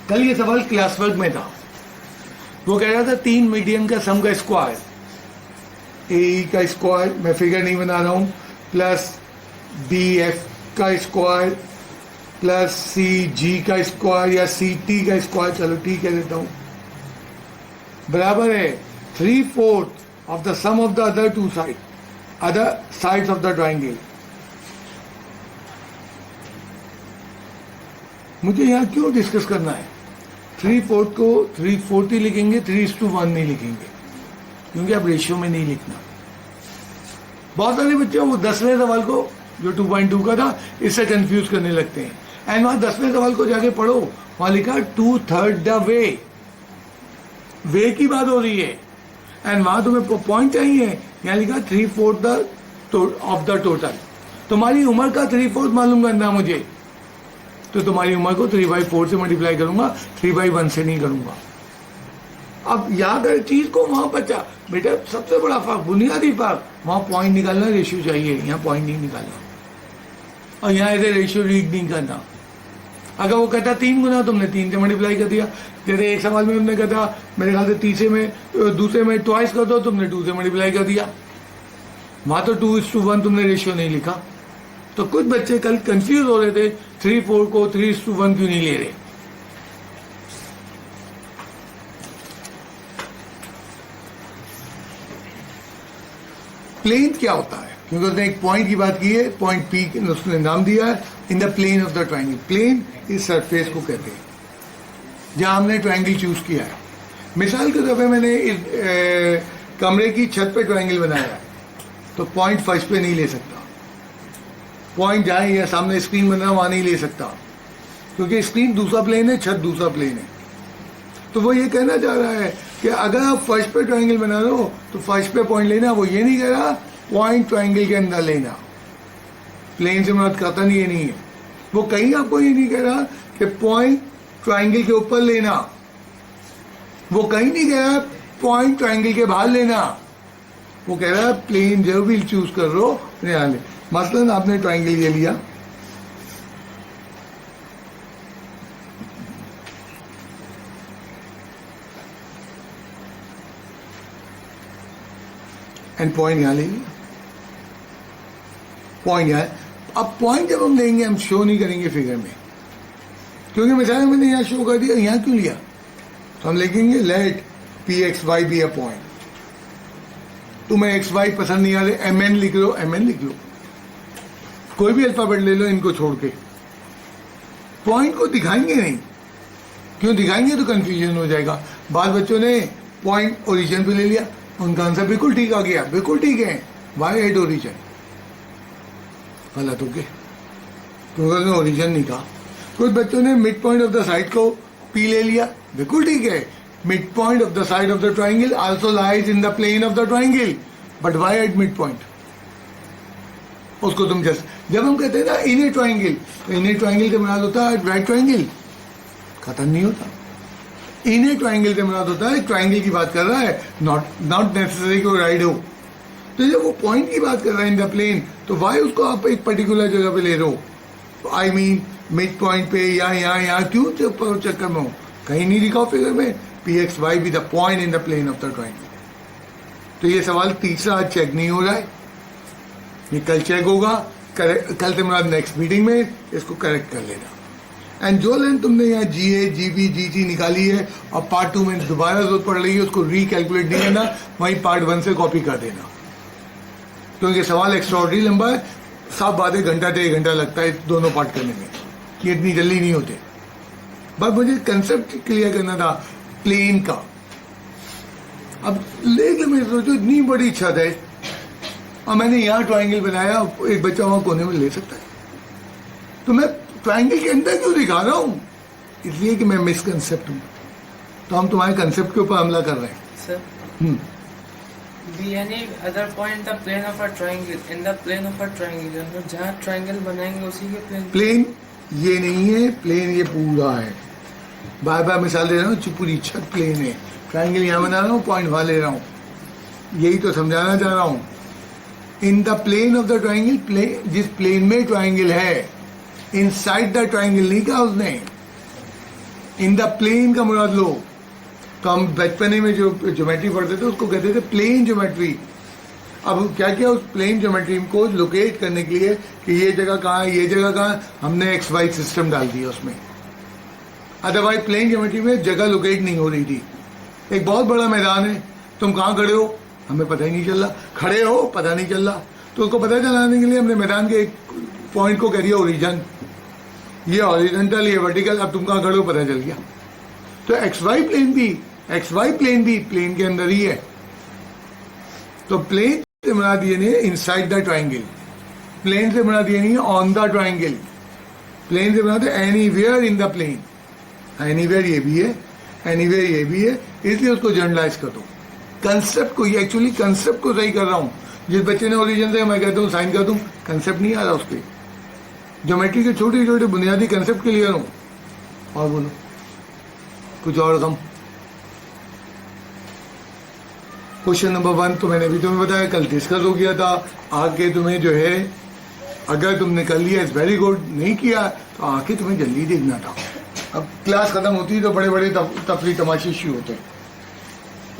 कल ये सवाल क्लास वर्क में था। वो कह रहा था 3 मीडियम का सम का स्क्वायर, ए का स्क्वायर, मैं फिगर नहीं बना रहा हूं, प्लस बी एफ का स्क्वायर प्लस सी जी का स्क्वायर या सी टी का स्क्वायर, चलो ठीक है देता हूं, बराबर है 3/4 of the sum of the other sides of the triangle. मुझे यहाँ क्यों डिस्कस करना है? 3/4 को 3/4 ही लिखेंगे, 3:1 नहीं लिखेंगे, क्योंकि आप रेशियो में नहीं लिखना। बहुत सारे बच्चे वो 10वें सवाल को जो 2.2 का था इससे कंफ्यूज करने लगते हैं। एंड वहां 10वें सवाल को जाके पढ़ो, वहां लिखा 2/3 द वे की बात हो रही है। एंड वहां तुम्हें पॉइंट चाहिए, यहाँ लिखा 3/4 ऑफ द टोटल। तुम्हारी उम्र का 3/4 मालूम करना मुझे, तो तुम्हारी उम्र को 3/4 से मल्टीप्लाई करूंगा, 3/1 से नहीं करूंगा। अब याद है चीज को, वहां बचा बेटा सबसे बड़ा फर्क, बुनियादी फर्क, वहां पॉइंट निकालना, रेशियो चाहिए, यहाँ पॉइंट नहीं निकालना। और यहाँ ऐसे रेशियो रीड नहीं करना। अगर वो कहता 3 गुना, तुमने 3 से मल्टीप्लाई कर दिया। जैसे एक सवाल में तुमने कहता मेरे ख्याल से तीसरे में दूसरे में ट्वाइस कर दो, तुमने 2 से मल्टीप्लाई कर दिया। वहां तो 2:1 तुमने रेशियो नहीं लिखा। तो कुछ बच्चे कल कंफ्यूज हो रहे थे, 3/4 को 3:1 क्यों नहीं ले रहे। प्लेन क्या होता है? क्योंकि उसने एक पॉइंट की बात की है, पॉइंट पी उसने नाम दिया है, in the plane of the triangle. Plane इस सरफेस को कहते हैं जहां हमने ट्राइंगल चूज किया है। मिसाल के तौर पे मैंने इस कमरे की छत पे ट्राइंगल बनाया है, तो पॉइंट फर्स्ट पे नहीं ले सकता। पॉइंट जहां या सामने स्क्रीन बन रहा वहां नहीं ले सकता, क्योंकि स्क्रीन दूसरा प्लेन है, छत दूसरा प्लेन है। तो वो ये कहना चाह रहा है कि अगर आप फर्स्ट पे ट्राइंगल बना लो तो फर्स्ट पे पॉइंट लेना। वो ये नहीं कह रहा पॉइंट ट्राइंगल के अंदर लेना। प्लेन से मदद करता नहीं, ये नहीं है। वो कहीं आपको ये नहीं कह रहा कि पॉइंट ट्राइंगल के ऊपर लेना। वो कहीं नहीं कह रहा पॉइंट ट्राइंगल के बाहर लेना। वो कह रहा है प्लेन जो भी चूज कर लो यहाँ ले। मसलन आपने ट्राइंगल ये लिया, एंड पॉइंट यहां ले लिया, पॉइंट यहां। अब पॉइंट जब हम लेंगे हम शो नहीं करेंगे फिगर में, क्योंकि मिसाल मैंने यहां शो कर दिया, यहां क्यों लिया? तो हम लिखेंगे let pxy be a point. तुम्हें xy पसंद नहीं आ रहे, mn लिख लो, mn लिख लो, कोई भी अल्फाबेट ले लो इनको छोड़ के। पॉइंट को दिखाएंगे नहीं, क्यों दिखाएंगे तो कंफ्यूजन हो जाएगा। बाद बच्चों ने पॉइंट ओरिजिन पे ले लिया, उनका आंसर बिल्कुल ठीक आ गया, बिल्कुल ठीक है, वाई एट ओरिजिन। गलत हो गए, क्योंकि उसने ओरिजिन नहीं कहा। कुछ बच्चों ने midpoint of the side को पी ले लिया, बिल्कुल ठीक है, midpoint of the side of the triangle also lies in the plane of the triangle, but Y at midpoint. उसको तुम जस्ट जब हम कहते हैं ना इन ए ट्राइंगल, तो इन ए ट्राइंगल का मुराद होता है राइट ट्राइंगल, खत्म नहीं होता। इन ए ट्राइंगल का मुराद होता है ट्राइंगल की बात कर रहा है, नॉट नेसेसरी कि राइट हो। तो जब वो पॉइंट की बात कर रहा है इन द प्लेन, तो वाई उसको आप एक पर्टिकुलर जगह पे ले रहे हो। आई मीन मिड पॉइंट पे या यहाँ क्यों चक्कर में हो? कहीं नहीं लिखा फिगर में pxy be the point in the plane of the triangle. तो ये सवाल तीसरा आज चेक नहीं हो रहा है, ये कल चेक होगा। कल से मुराद नेक्स्ट मीटिंग में इसको करेक्ट कर लेना। एंड जो लेंथ तुमने यहाँ GA GB GG निकाली है और पार्ट 2 में दोबारा जरूरत पड़ रही है, उसको रिकैलकुलेट नहीं करना, वहीं पार्ट 1 से कॉपी कर देना, क्योंकि सवाल एक्स्ट्राऑर्डिनरी लंबा है। सब बातें घंटा से 1 घंटा लगता है दोनों पार्ट करने में, ये इतनी जल्दी नहीं होते। बस मुझे कंसेप्ट क्लियर करना था प्लेन का। अब लेकिन मैं सोचो इतनी बड़ी छत है और मैंने यहाँ ट्राइंगल बनाया, एक बच्चा वहां कोने में ले सकता है, तो मैं ट्राइंगल के अंदर क्यों दिखा रहा हूँ? इसलिए कि मैं मिसकंसेप्ट हूँ। तो हम तुम्हारे कंसेप्ट के ऊपर हमला कर रहे हैं sir. Be any other point the plane of a triangle, in the plane of a triangle, मतलब जहाँ ट्राइंगल बनाएंगे उसी के प्लेन ये नहीं है, प्लेन ये पूरा है। बार बार मिसाल दे रहा हूँ, पूरी छत प्लेन है, ट्राइंगल यहाँ बना रहा हूँ, पॉइंट वहां ले रहा हूँ, यही तो समझाना चाह रहा हूँ। In the plane of the triangle, जिस प्लेन में ट्राइंगल है, इनसाइड द ट्राइंगल नहीं कहा उसने, इन द प्लेन का मुराद लो। तो हम बचपने में जो ज्योमेट्री पढ़ते थे उसको कहते थे प्लेन ज्योमेट्री। अब क्या किया उस प्लेन ज्योमेट्री को लोकेट करने के लिए कि ये जगह कहाँ है, ये जगह कहाँ है, हमने XY सिस्टम डाल दिया उसमें। अदरवाइज प्लेन ज्योमेट्री में जगह लोकेट नहीं हो रही थी। एक बहुत बड़ा मैदान है, तुम कहाँ खड़े हो, हमें पता ही नहीं चल रहा, खड़े हो पता नहीं चल रहा। तो उसको पता चलाने के लिए हमने मैदान के एक पॉइंट को कह दिया ओरिजिन, ये हॉरिजॉन्टल ये वर्टिकल, अब तुम कहाँ खड़े हो पता चल गया। तो एक्स वाई प्लेन भी प्लेन के अंदर ही है। तो प्लेन से बना दिए नहीं इनसाइड द ट्राइंगल, प्लेन से बना दिए नहीं ऑन द ट्राइंगल, प्लेन से बनाते anywhere in the plane. Anywhere ये भी है, एनीवेयर ये भी है, इसलिए उसको जनरलाइज कर दो। कंसेप्ट को, ये एक्चुअली कंसेप्ट को सही कर रहा हूँ। जिस बच्चे ने ओरिजिन से मैं कहता हूँ साइन कर दूँ, कंसेप्ट नहीं आ रहा उसके, ज्योमेट्री के छोटे छोटे बुनियादी कंसेप्ट क्लियर हो। और बोलो कुछ और कम। क्वेश्चन नंबर 1 तो मैंने भी तुम्हें बताया, कल डिस्कस हो गया था। आगे तुम्हें जो है, अगर तुमने कर लिया इज वेरी गुड, नहीं किया तो आगे तुम्हें जल्दी देखना था। अब क्लास खत्म होती है तो बड़े बड़े तफरी तमाशे शुरू होते हैं।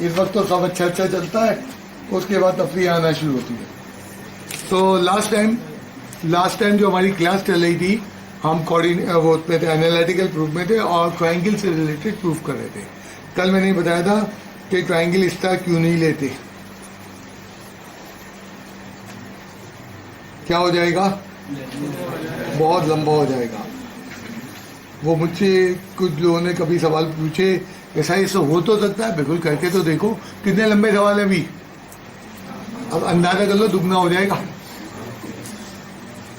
इस वक्त तो सब अच्छा अच्छा चलता है, उसके बाद तफरी आना शुरू होती है। तो लास्ट टाइम जो हमारी क्लास चल रही थी, हम वो में थे, एनालिटिकल प्रूफ में थे और ट्राइंगल से रिलेटेड प्रूफ कर रहे थे। कल मैंने बताया था कि ट्राइंगल इस तरह क्यों नहीं लेते, क्या हो जाएगा, बहुत लंबा हो जाएगा। वो मुझसे कुछ लोगों ने कभी सवाल पूछे, ऐसा ऐसा हो तो सकता है, बिल्कुल करके तो देखो। कितने लंबे सवाल है अभी, अब अंदाजा कर लो, दुगना हो जाएगा।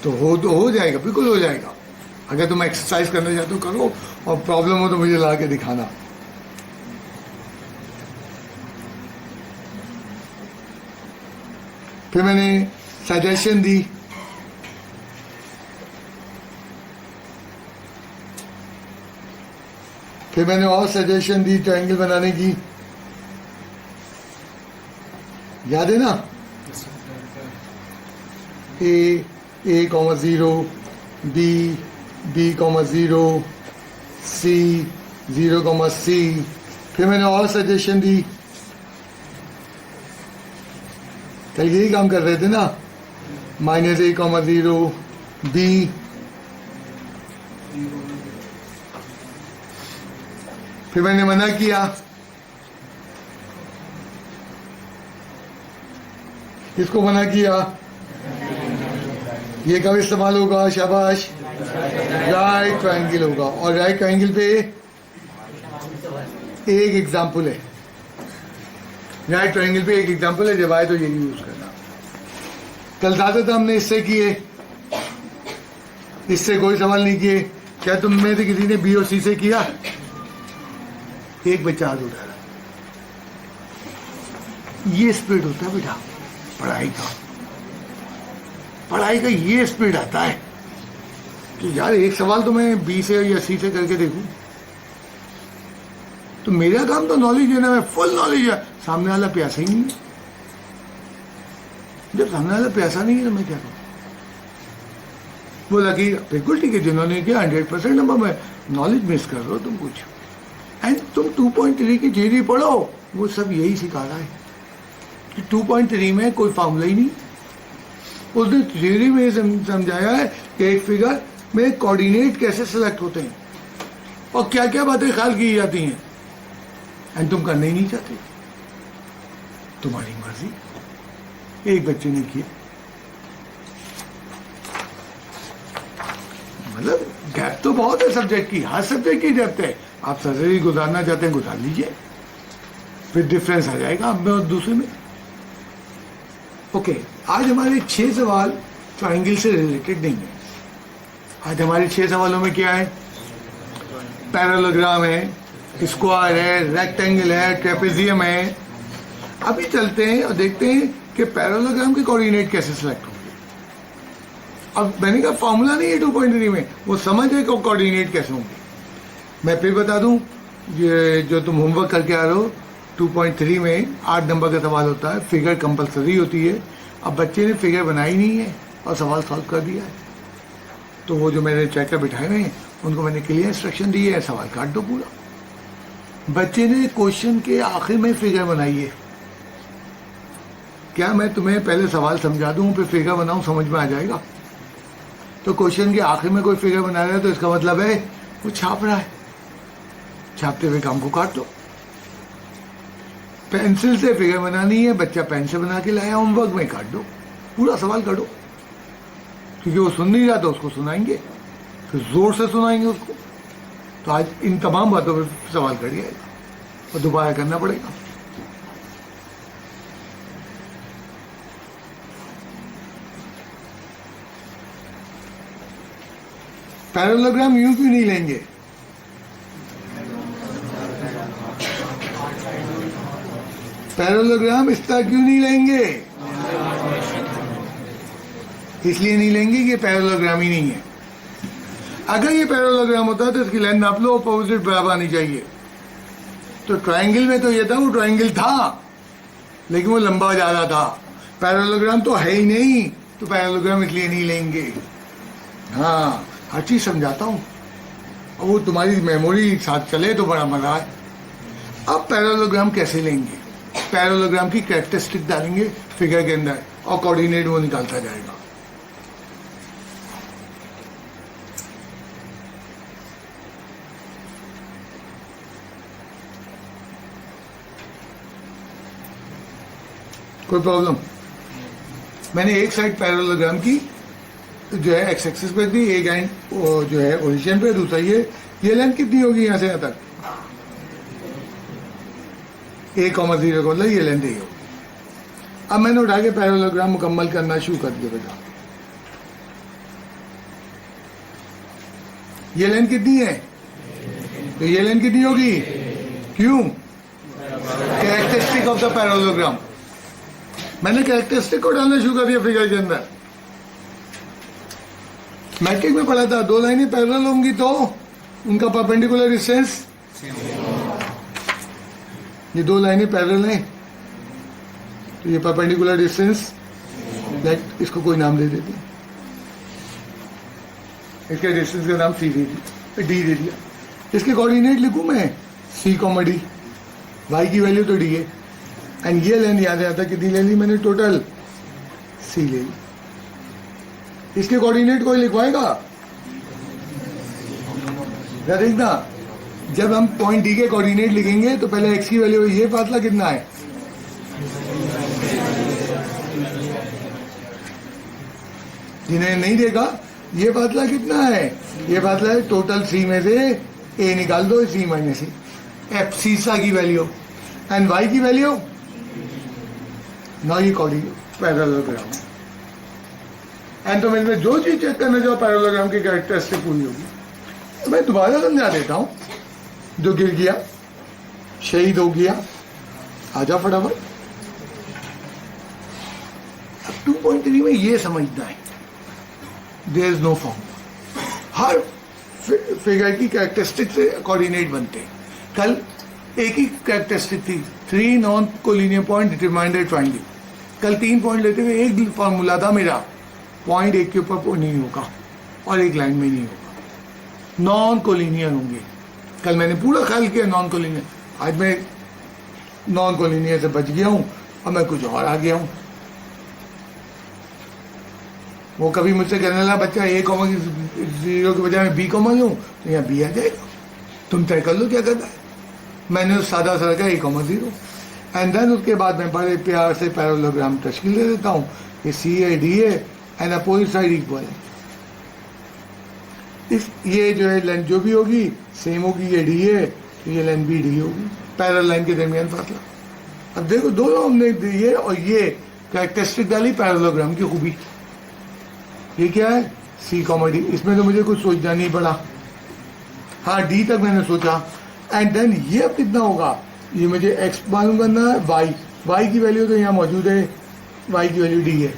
तो हो जाएगा, बिल्कुल हो जाएगा। अगर तुम एक्सरसाइज करना चाहते हो करो, और प्रॉब्लम हो तो मुझे ला के दिखाना। फिर मैंने सजेशन दी, फिर मैंने और सजेशन दी ट्रायंगल बनाने की, याद है ना। ए कॉमा 0, बी कॉमा 0, सी 0 कॉमा सी। फिर मैंने और सजेशन दी, कल यही काम कर रहे थे ना, -a कॉमा 0, बी फिर मैंने मना किया, किसको मना किया, ये कब इस्तेमाल होगा, शाबाश, राइट ट्रायंगल होगा। और राइट ट्रायंगल पे एक एग्जाम्पल है, राइट ट्रायंगल पे एक एग्जाम्पल है, जब आए तो यही यूज करना। कल ज्यादातर हमने इससे किए, इससे कोई सवाल नहीं किए। क्या तुम में से किसी ने बी और सी से किया? एक बच्चा हाथ उठा रहा। ये स्पीड होता है बेटा पढ़ाई का ये स्पीड आता है कि यार एक सवाल तो मैं बी से या सी से करके देखूं। तो मेरा काम तो नॉलेज देना है, फुल नॉलेज है। सामने वाला प्यासा ही नहीं है। जब सामने वाला प्यासा नहीं है तो मैं क्या करूं? बोला कि बिल्कुल ठीक है, जिन्होंने किया 100% नंबर में नॉलेज मिस कर रहे हो तुम कुछ। एंड तुम 2.3 की थ्योरी पढ़ो, वो सब यही सिखा रहा है कि 2.3 में कोई फार्मूला ही नहीं। उसने थ्योरी में समझाया है कि एक फिगर में कोऑर्डिनेट कैसे सिलेक्ट होते हैं और क्या क्या बातें ख्याल की जाती हैं। एंड तुम करना ही नहीं चाहते, तुम्हारी मर्जी। एक बच्चे ने किया, मतलब गैप तो बहुत है सब्जेक्ट की, हर सब्जेक्ट की डेप्थ है। आप सर्जरी गुजारना चाहते हैं, गुजार लीजिए, फिर डिफरेंस आ जाएगा अब में और दूसरे में। ओके, आज हमारे 6 सवाल ट्रायंगल से रिलेटेड नहीं है। आज हमारे 6 सवालों में क्या है? पैरेललोग्राम है, स्क्वायर है, रेक्टेंगल है, ट्रेपेजियम है। अभी चलते हैं और देखते हैं कि पैरेललोग्राम के कोऑर्डिनेट कैसे सिलेक्ट होंगे। अब मैंने कहा फॉर्मूला नहीं है 2.3 में, वो समझ है कि कोऑर्डिनेट कैसे होंगे। मैं फिर बता दूं, ये जो तुम होमवर्क करके आ रहे हो 2.3 में 8 नंबर का सवाल होता है, फिगर कंपलसरी होती है। अब बच्चे ने फिगर बनाई नहीं है और सवाल सॉल्व कर दिया है, तो वो जो मैंने चेकर बिठाए हुए हैं उनको मैंने क्लियर इंस्ट्रक्शन दी है, सवाल काट दो पूरा। बच्चे ने क्वेश्चन के आखिर में फिगर बनाई है। क्या मैं तुम्हें पहले सवाल समझा दूं फिर फिगर बनाऊं, समझ में आ जाएगा? तो क्वेश्चन के आखिर में कोई फिगर बना रहा है तो इसका मतलब है वो छाप रहा है, छापते हुए काम को काट दो। पेंसिल से फिगर बनानी है, बच्चा पेन से बना के लाया, होमवर्क में काट दो, पूरा सवाल काटो, क्योंकि वो सुन नहीं रहा तो उसको सुनाएंगे, फिर जोर से सुनाएंगे उसको। तो आज इन तमाम बातों पर सवाल कर जाएगा और दोबारा करना पड़ेगा। पैरेललोग्राम यूं क्यों नहीं लेंगे? पैरेललोग्राम इस तरह क्यों नहीं लेंगे? इसलिए नहीं लेंगे कि पैरेललोग्राम ही नहीं है। अगर ये पैरेललोग्राम होता तो इसकी लेंथ नाप लो, अपोजिट बराबर आनी चाहिए। तो ट्रायंगल में तो ये था, वो ट्रायंगल था लेकिन वो लंबा ज्यादा था। पैरेललोग्राम तो है ही नहीं, तो पैरेललोग्राम इसलिए नहीं लेंगे। हाँ, हर चीज समझाता हूं और वो तुम्हारी मेमोरी साथ चले तो बड़ा मजा है। अब पैरेललोग्राम कैसे लेंगे? पैरेललोग्राम की कैरेक्टरिस्टिक डालेंगे फिगर के अंदर और कोऑर्डिनेट वो निकालता जाएगा। कोई प्रॉब्लम? मैंने एक साइड पैरेललोग्राम की जो है एक्स एक्सिस पे दी, एक एंड जो है ओरिजिन पे, दूसरा ये लेंथ कितनी होगी यहां से यहां तक? 1,0 को ये लेंथ ही होगी। अब मैंने उठा के पैरेललोग्राम मुकम्मल करना शुरू कर दिया बेटा। ये लेंथ कितनी है? तो ये लेंथ कितनी होगी? क्यों? Characteristic of the parallelogram. मैंने कैरेक्टरिस्टिक को डालना शुरू कर दिया फिगर के अंदर। मैट्रिक में पढ़ा था, दो लाइनें पैरेलल होंगी तो उनका परपेंडिकुलर डिस्टेंस, ये दो लाइनें पैरेलल हैं तो ये परपेंडिकुलर डिस्टेंस, लाइक इसको कोई नाम दे देते हैं, इसके डिस्टेंस का नाम सी दे दिया, डी दे दिया। इसके कोऑर्डिनेट लिखूं मैं सी कॉमा डी, वाई की वैल्यू तो डी है, एंड ये लेंथ याद आता कितनी ले ली मैंने? टोटल सी ले ली। इसके कोऑर्डिनेट कोई लिखवाएगा? देखना, जब हम पॉइंट डी के कोऑर्डिनेट लिखेंगे तो पहले एक्स की वैल्यू, ये फासला कितना है? जिन्हें नहीं देखा, ये फासला कितना है? ये फासला है टोटल सी में से ए निकाल दो, सी माइनस ए, एफ सीसा की वैल्यू, एंड वाई की वैल्यू ना, ये कोऑर्डिनेट पैरेललोग्राम। एंड तो मैं जो चीज चेक करना चाहो पैरेललोग्राम की कैरेक्टरिस्टिक पूरी होगी। मैं दोबारा समझा देता हूं। जो गिर गया, शहीद हो गया, आजा फटाफट। अब 2.3 में ये समझना है, देयर इज नो फॉर्म। हर फिगर की कैरेक्टरिस्टिक से कोऑर्डिनेट बनते हैं। कल एक ही कैरेक्टरिस्टिक थी, 3 non collinear point determined a triangle. कल 3 पॉइंट लेते हुए एक फॉर्मूला था मेरा, पॉइंट एक के ऊपर नहीं होगा और एक लाइन में नहीं होगा, नॉन कोलिनियर होंगे। कल मैंने पूरा ख्याल किया नॉन कोलिनियर, आज मैं नॉन कोलिनियर से बच गया हूं और मैं कुछ और आ गया हूं। वो कभी मुझसे कहने लगा, बच्चा A,0 के बजाय मैं B, लूं तो यहाँ B आ जाएगा, तुम तय कर लो क्या करना है। मैंने उस सादा सा रखा A,0 एंड देन उसके बाद मैं बड़े प्यार से पैरेललोग्राम तश्कील दे देता हूँ कि C है, D है एंड अपोजिट साइड इक्वल है। इस ये जो है लेंथ जो भी होगी सेम होगी, ये डी है तो ये लेंथ भी डी होगी, पैरेलल लाइन के दरमियान फासला। अब देखो दोनों हमने ये और ये कैरेक्टरिस्टिक डाली पैरेललोग्राम की खूबी। ये क्या है? सी कॉमा डी। इसमें तो मुझे कुछ सोचना नहीं पड़ा, हाँ डी तक मैंने सोचा। एंड देन ये अब कितना होगा, ये मुझे एक्स मालूम करना है, वाई की वैल्यू तो यहाँ मौजूद है, वाई की वैल्यू डी है।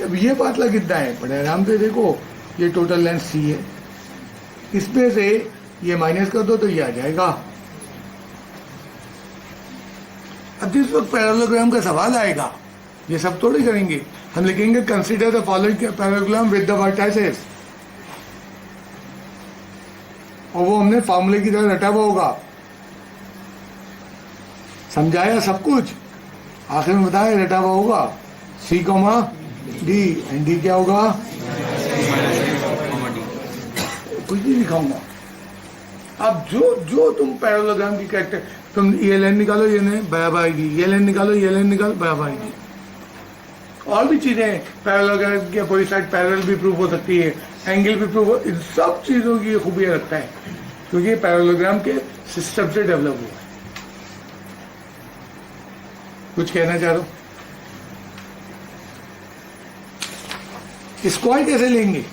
अब ये फासला कितना है? बड़े आराम से देखो, ये टोटल लेंथ सी है, इसमें से ये माइनस कर दो तो ये आ जाएगा। अब जिस वक्त पैरेललोग्राम का सवाल आएगा, ये सब थोड़ी करेंगे, हम लिखेंगे consider the following parallelogram with the vertices, और वो हमने फॉर्मूले की तरह रटा हुआ होगा। समझाया सब कुछ, आखिर में बताया रटा हुआ होगा सी कॉमा डी, एंड डी क्या होगा? कुछ नहीं लिखाऊंगा। अब जो तुम पैरेललोग्राम की कैरेक्टर तुम ये लाइन निकालो, ये नहीं बराबर आएगी, ये लाइन निकालो, ये लाइन निकालो, बराबर आएगी। और भी चीजें पैरेललोग्राम की अपोजिट साइड पैरेलल भी प्रूव हो सकती है, एंगल भी प्रूव हो, इन सब चीजों की खूबियां रखता है क्योंकि ये पैरेललोग्राम के सिस्टम से डेवलप हुआ है। कुछ कहना चाह रहा हूं? स्क्वायर कैसे लेंगे?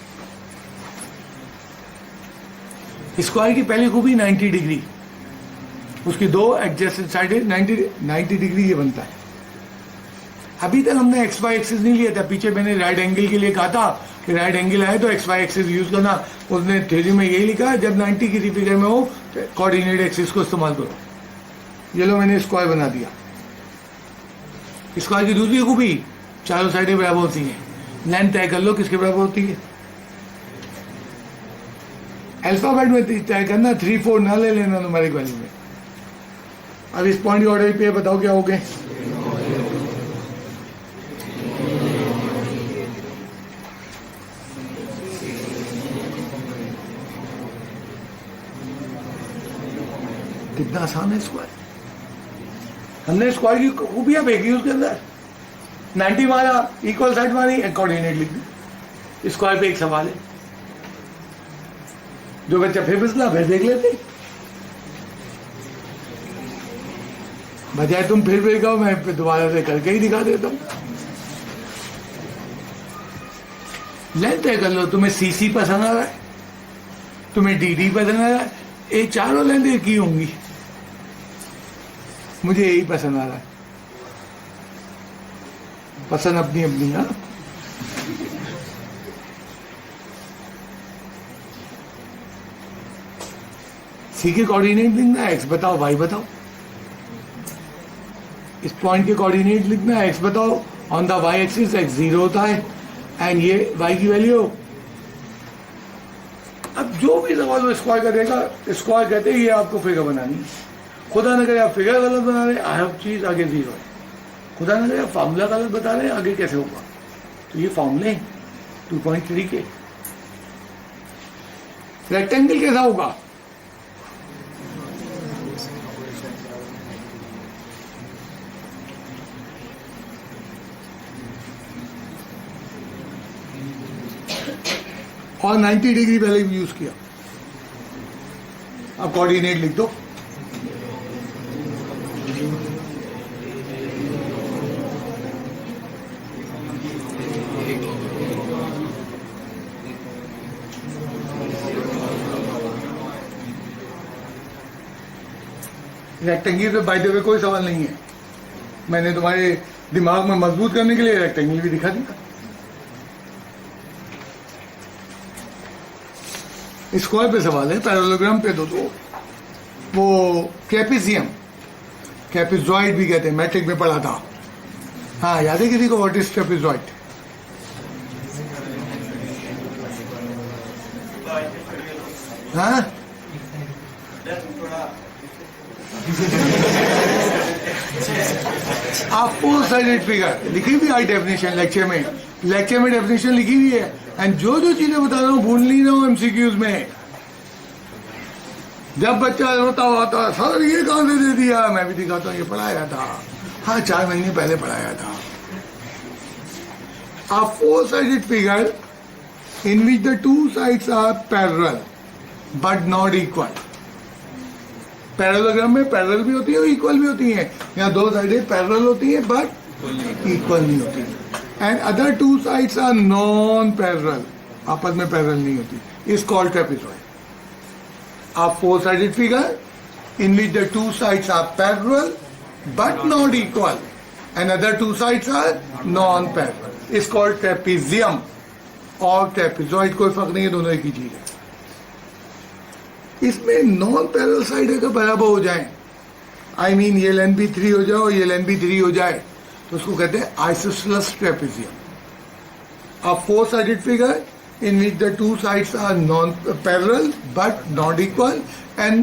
स्क्वायर की पहली खूबी 90 डिग्री, उसकी दो एडजेसेंट साइड 90 डिग्री ये बनता है। अभी तक हमने एक्स वाई एक्सिस नहीं लिया था, पीछे मैंने राइट एंगल के लिए कहा था कि राइट एंगल आए तो एक्स वाई एक्सिस यूज करना, उसने थ्योरी में यही लिखा है जब 90 की फिगर में हो कोऑर्डिनेट एक्सिस को इस्तेमाल करो। ये लो मैंने स्क्वायर बना दिया। स्क्वायर की दूसरी खूबी चारों साइडें बराबर होती हैं, लेंथ तय कर लो किसके बराबर होती है। अल्फाबेट में तय करना, 3 4 ना ले लेना न्यूमेरिक वैल्यू में। अब इस पॉइंट की ऑर्डर पे बताओ क्या हो गए? कितना आसान है स्क्वायर। हमने स्क्वायर की खूबियां देखी उसके अंदर, 90 मारा, इक्वल साइड मारी, कोऑर्डिनेट लिख दी। स्क्वायर पे एक सवाल है, जो बच्चा फिर फिसला फिर देख लेते, बजाय तुम फिर कहो मैं दोबारा से करके ही दिखा देता हूं। लेंथ तय कर लो, तुम्हें सीसी पसंद आ रहा है, तुम्हें डीडी पसंद आ रहा है, ये चारों लेंथ एक ही होंगी, मुझे यही पसंद आ रहा है। पसंद अपनी अपनी। हाँ, सी के कोऑर्डिनेट लिखना है, एक्स बताओ वाई बताओ। इस पॉइंट के कोऑर्डिनेट लिखना है, एक्स बताओ, on the Y axis X 0 होता है एंड ये वाई की वैल्यू। अब जो भी सवाल वो स्क्वायर करेगा, स्क्वायर कहते हैं ये आपको फिगर बनानी है। खुदा न करे आप फिगर गलत बना रहे, हर चीज आगे 0 है। खुदा न करे फार्मूला गलत बता रहे हैं, आगे कैसे होगा? तो ये फार्मूले 2.3 के। रेक्टेंगल कैसा होगा? और 90 डिग्री पहले भी यूज किया। अब कोऑर्डिनेट लिख दो। रेक्टेंगल पे बाय द वे कोई सवाल नहीं है, मैंने तुम्हारे दिमाग में मजबूत करने के लिए रेक्टेंगल भी दिखा दिया। स्क्वायर पे सवाल है, पैरेललोग्राम पे दो वो ट्रेपेजियम, ट्रेपेजॉइड भी कहते हैं, मैट्रिक में पढ़ा था। हाँ, याद है किसी को व्हाट इज ट्रेपेजॉइड? हाँ, आप 4 साइडेड फिगर लिखी हुई आई डेफिनेशन लेक्चर में डेफिनेशन लिखी हुई है। एंड जो चीजें बता रहा हूँ भूल नहीं रहा हूँ एमसीक्यूज में। जब बच्चा रोता हुआ था सर ये कहां से दे दिया, मैं भी दिखाता हूँ ये पढ़ाया था। हाँ, 4 महीने पहले पढ़ाया था। A 4-sided figure in which the 2 sides are parallel but not equal. Parallelogram में पैरेलल भी होती है और इक्वल भी होती है। यहाँ 2 साइडें पैरेलल होती है बट इक्वल नहीं होती। And other 2 sides are non parallel, आपस में पैरेलल नहीं होती, is called trapezoid. A 4-sided figure in which the 2 sides are parallel but not equal and other 2 sides are non-parallel is called trapezium और trapezoid। कोई फर्क नहीं है, दोनों एक ही चीज है। इसमें नॉन पैरेलल साइड अगर बराबर हो जाए, आई मीन ये लेंथ भी 3 हो जाए और ये लेंथ भी 3 हो जाए, तो उसको कहते हैं isosceles trapezium. A 4-sided figure in which the 2 sides are non-parallel but not equal and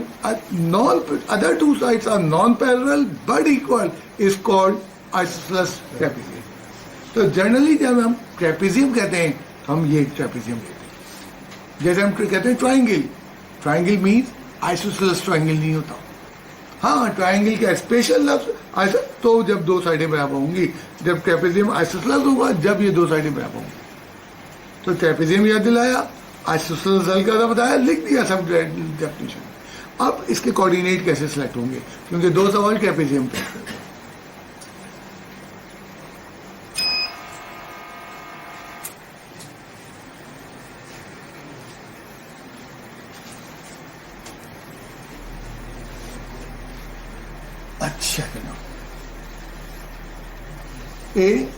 other 2 sides are non-parallel but equal is called isosceles trapezium। तो जनरली जब हम ट्रेपेजियम कहते हैं, हम ये ट्रेपेजियम कहते हैं। जैसे हम कहते हैं triangle, triangle means isosceles triangle नहीं होता। हाँ, ट्राइंगल का स्पेशल लफ्ज ऐसा तो जब दो साइडें बराबर होंगी, जब ट्रेपेजियम आइसोसेलेस होगा जब ये दो साइडें बराबर होंगी। तो ट्रेपेजियम याद दिलाया, आइसोसेलेस हल का बताया, लिख दिया सब डेफिनेशन। अब इसके कोऑर्डिनेट कैसे सेलेक्ट होंगे, क्योंकि दो सवाल ट्रेपेजियम पे। अच्छा करना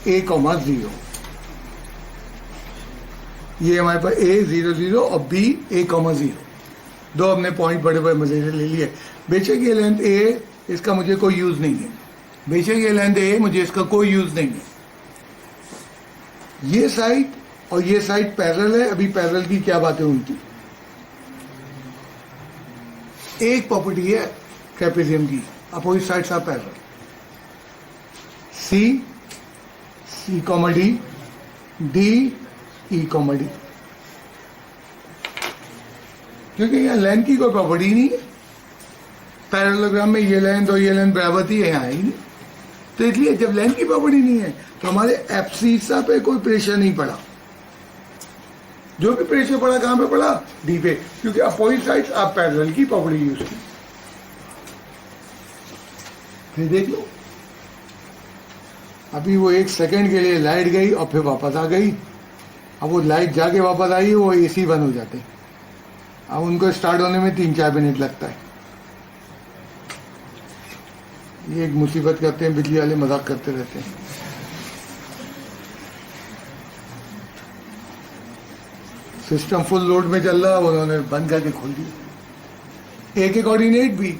ए कॉमा 0, ये हमारे पास ए 0 0 और बी ए कॉमा 0, दो हमने पॉइंट बड़े बड़े मजे से ले लिए। बेशक ये लेंथ ए, इसका मुझे कोई यूज नहीं है, बेशक ये लेंथ ए, मुझे इसका कोई यूज नहीं है। ये साइड और ये साइड पैरेलल है। अभी पैरेलल की क्या बातें उनकी, एक प्रॉपर्टी है ट्रेपेजियम की, opposite sides are parallel. C C comma D, D E comma D, क्योंकि यहाँ लेंथ की कोई प्रॉपर्टी नहीं है। पैरेललोग्राम में ये लेंथ और ये लेंथ बराबर थी, यहाँ ही नहीं। तो इसलिए जब लेंथ की प्रॉपर्टी नहीं है तो हमारे एब्सिसा पे कोई प्रेशर नहीं पड़ा। जो भी प्रेशर पड़ा कहां पे पड़ा, डी पे, क्योंकि अपोजिट साइड्स आप पैरेलल की प्रॉपर्टी यूज की। फिर देख लो, अभी वो 1 सेकंड के लिए लाइट गई और फिर वापस आ गई। अब वो लाइट जाके वापस आई, वो एसी बंद हो जाते। अब उनको स्टार्ट होने में 3-4 मिनट लगता है। ये एक मुसीबत करते हैं, बिजली वाले मजाक करते रहते हैं। सिस्टम फुल लोड में चल रहा, उन्होंने बंद करके खोल दिया। ए के कोऑर्डिनेट भी,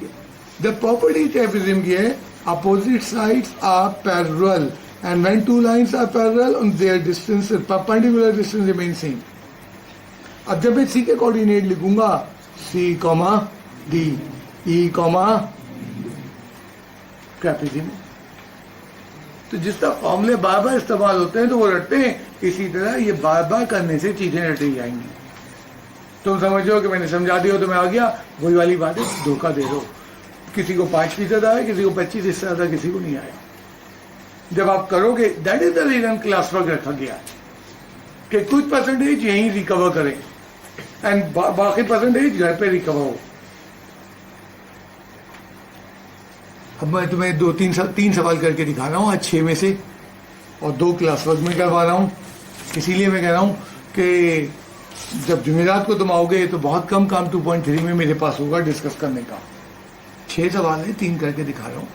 द प्रॉपर्टी ट्रेपेजियम की है, opposite sides are parallel and when two lines are parallel on their distance, perpendicular distance remains same. अब जब मैं सी के कोऑर्डिनेट लिखूंगा, सी comma D, E comma trapezium, तो जिस तरह फॉर्मूले बार बार इस्तेमाल होते हैं तो वो रटते हैं, इसी तरह ये बार बार करने से चीजें रटी जाएंगी। तुम समझो कि मैंने समझा दिया तो मैं आ गया, वही वाली बात है, धोखा दे दो। किसी को 5% आया, किसी को 25, इससे ज्यादा किसी को नहीं आया। जब आप करोगे, that is the reason class work रखा गया कि कुछ परसेंटेज यहीं रिकवर करें एंड बाकी परसेंटेज घर पे रिकवर हो। अब मैं तुम्हें 3 सवाल करके दिखा रहा हूं आज 6 में से, और 2 क्लास वर्क में करवा रहा हूं। इसीलिए मैं कह रहा हूं कि जब जुमेरात को तुम आओगे तो बहुत कम काम 2.3 में मेरे पास होगा डिस्कस करने का। 6 सवाल है, 3 करके दिखा रहा हूं,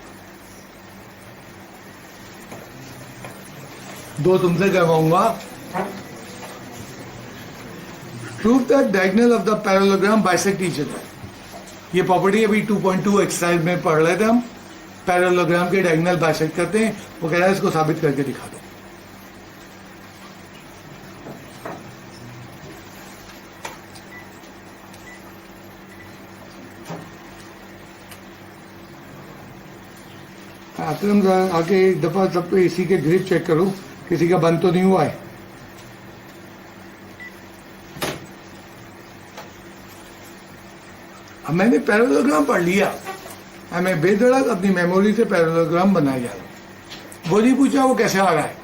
2 तुमसे करवाऊंगा। Prove that diagonal of the parallelogram bisect each other. ये प्रॉपर्टी अभी 2.2 एक्सरसाइज में पढ़ रहे थे हम। पैरेललोग्राम के डायगोनल बाइसेक्ट करते हैं, वो कह रहा है इसको साबित करके दिखा दो। तुम आके एक दफा सब पे इसी के ग्रिप चेक करो, किसी का बंद तो नहीं हुआ है। अब मैंने पैरेललोग्राम पढ़ लिया, अब मैं बेधड़क अपनी मेमोरी से पैरेललोग्राम बनाया जा रहा हूं। वो नहीं पूछा वो कैसे आ रहा है,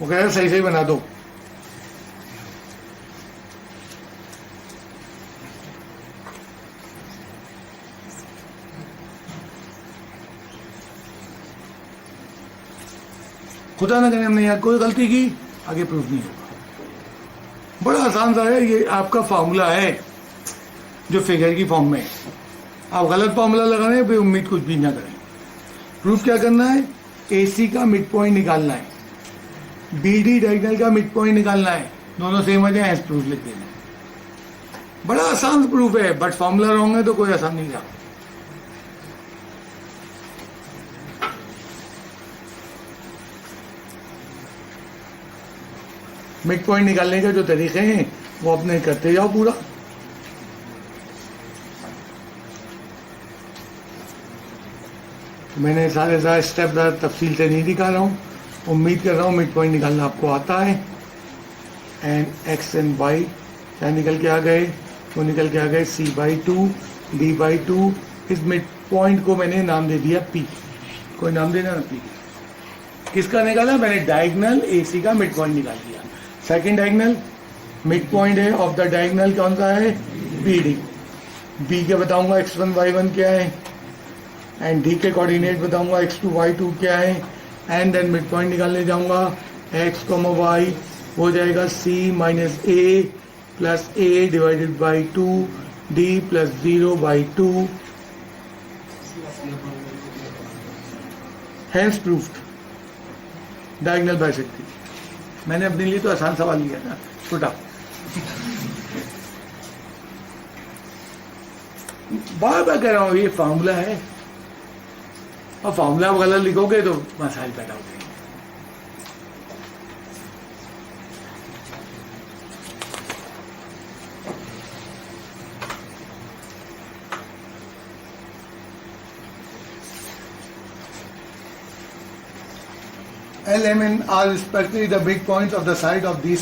वो कह रहा है सही सही बना दो। खुदा न करे हमने यार कोई गलती की, आगे प्रूफ नहीं होगा। बड़ा आसान सा है, ये आपका फार्मूला है जो फिगर की फॉर्म में है। आप गलत फार्मूला लगाने पे उम्मीद कुछ भी ना करें। प्रूफ क्या करना है, AC का मिड पॉइंट निकालना है, BD डायगोनल का मिड पॉइंट निकालना है, दोनों सेम आ जाए, प्रूफ लिख देना। बड़ा आसान प्रूफ है, बट फार्मूला रॉन्ग है तो कोई आसान नहीं रहा। मिड पॉइंट निकालने के जो तरीके हैं वो अपने करते जाओ पूरा। मैंने सारे स्टेप तफसील से नहीं दिखा रहा हूँ, उम्मीद कर रहा हूँ मिड पॉइंट निकालना आपको आता है। एंड x एंड y क्या निकल के आ गए, वो निकल के आ गए C/2 D/2 is mid point को मैंने नाम दे दिया पी, कोई नाम देना ना पी। किसका निकाला मैंने? डायगोनल AC का मिड पॉइंट निकाल दिया। सेकंड डायगोनल मिड पॉइंट है ऑफ द डायगोनल कौन सा है? BD। B के बताऊंगा x1 y1 क्या है, एंड D के कोऑर्डिनेट बताऊंगा x2 y2 क्या है, एंड देन मिड पॉइंट निकालने जाऊंगा x, y हो जाएगा C minus A plus A divided by 2 D plus 0/2 hence proved diagonal bisecting. मैंने अपने लिए तो आसान सवाल लिया ना, छोटा। बार बार कह रहा हूं ये फार्मूला है, और फार्मूला गलत लिखोगे तो मसाइल पैदा हो जाएंगे। L, M and R respectively the big points of the side of these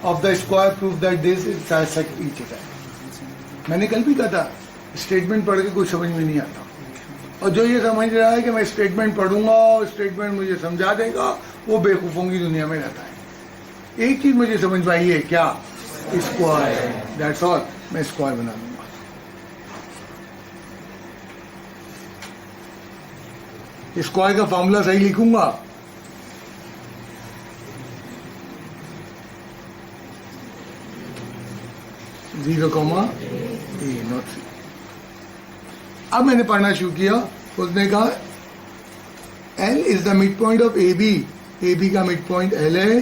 of the square prove that this is bisect each other। मैंने कल भी कहा था स्टेटमेंट पढ़ के कुछ समझ में नहीं आता, और जो ये समझ रहा है कि मैं स्टेटमेंट पढ़ूंगा और स्टेटमेंट मुझे समझा देगा वो बेवकूफ़ों की दुनिया में रहता है। एक चीज मुझे समझ में आई है, क्या? Square, that's all. मैं स्क्वायर बना लूंगा। स्क्वायर का फॉर्मूला सही लिखूंगा, जीरो कॉमा ए नॉट सी। अब मैंने पढ़ना शुरू किया, उसने कहा L is the mid point of AB, AB का मिड पॉइंट L है,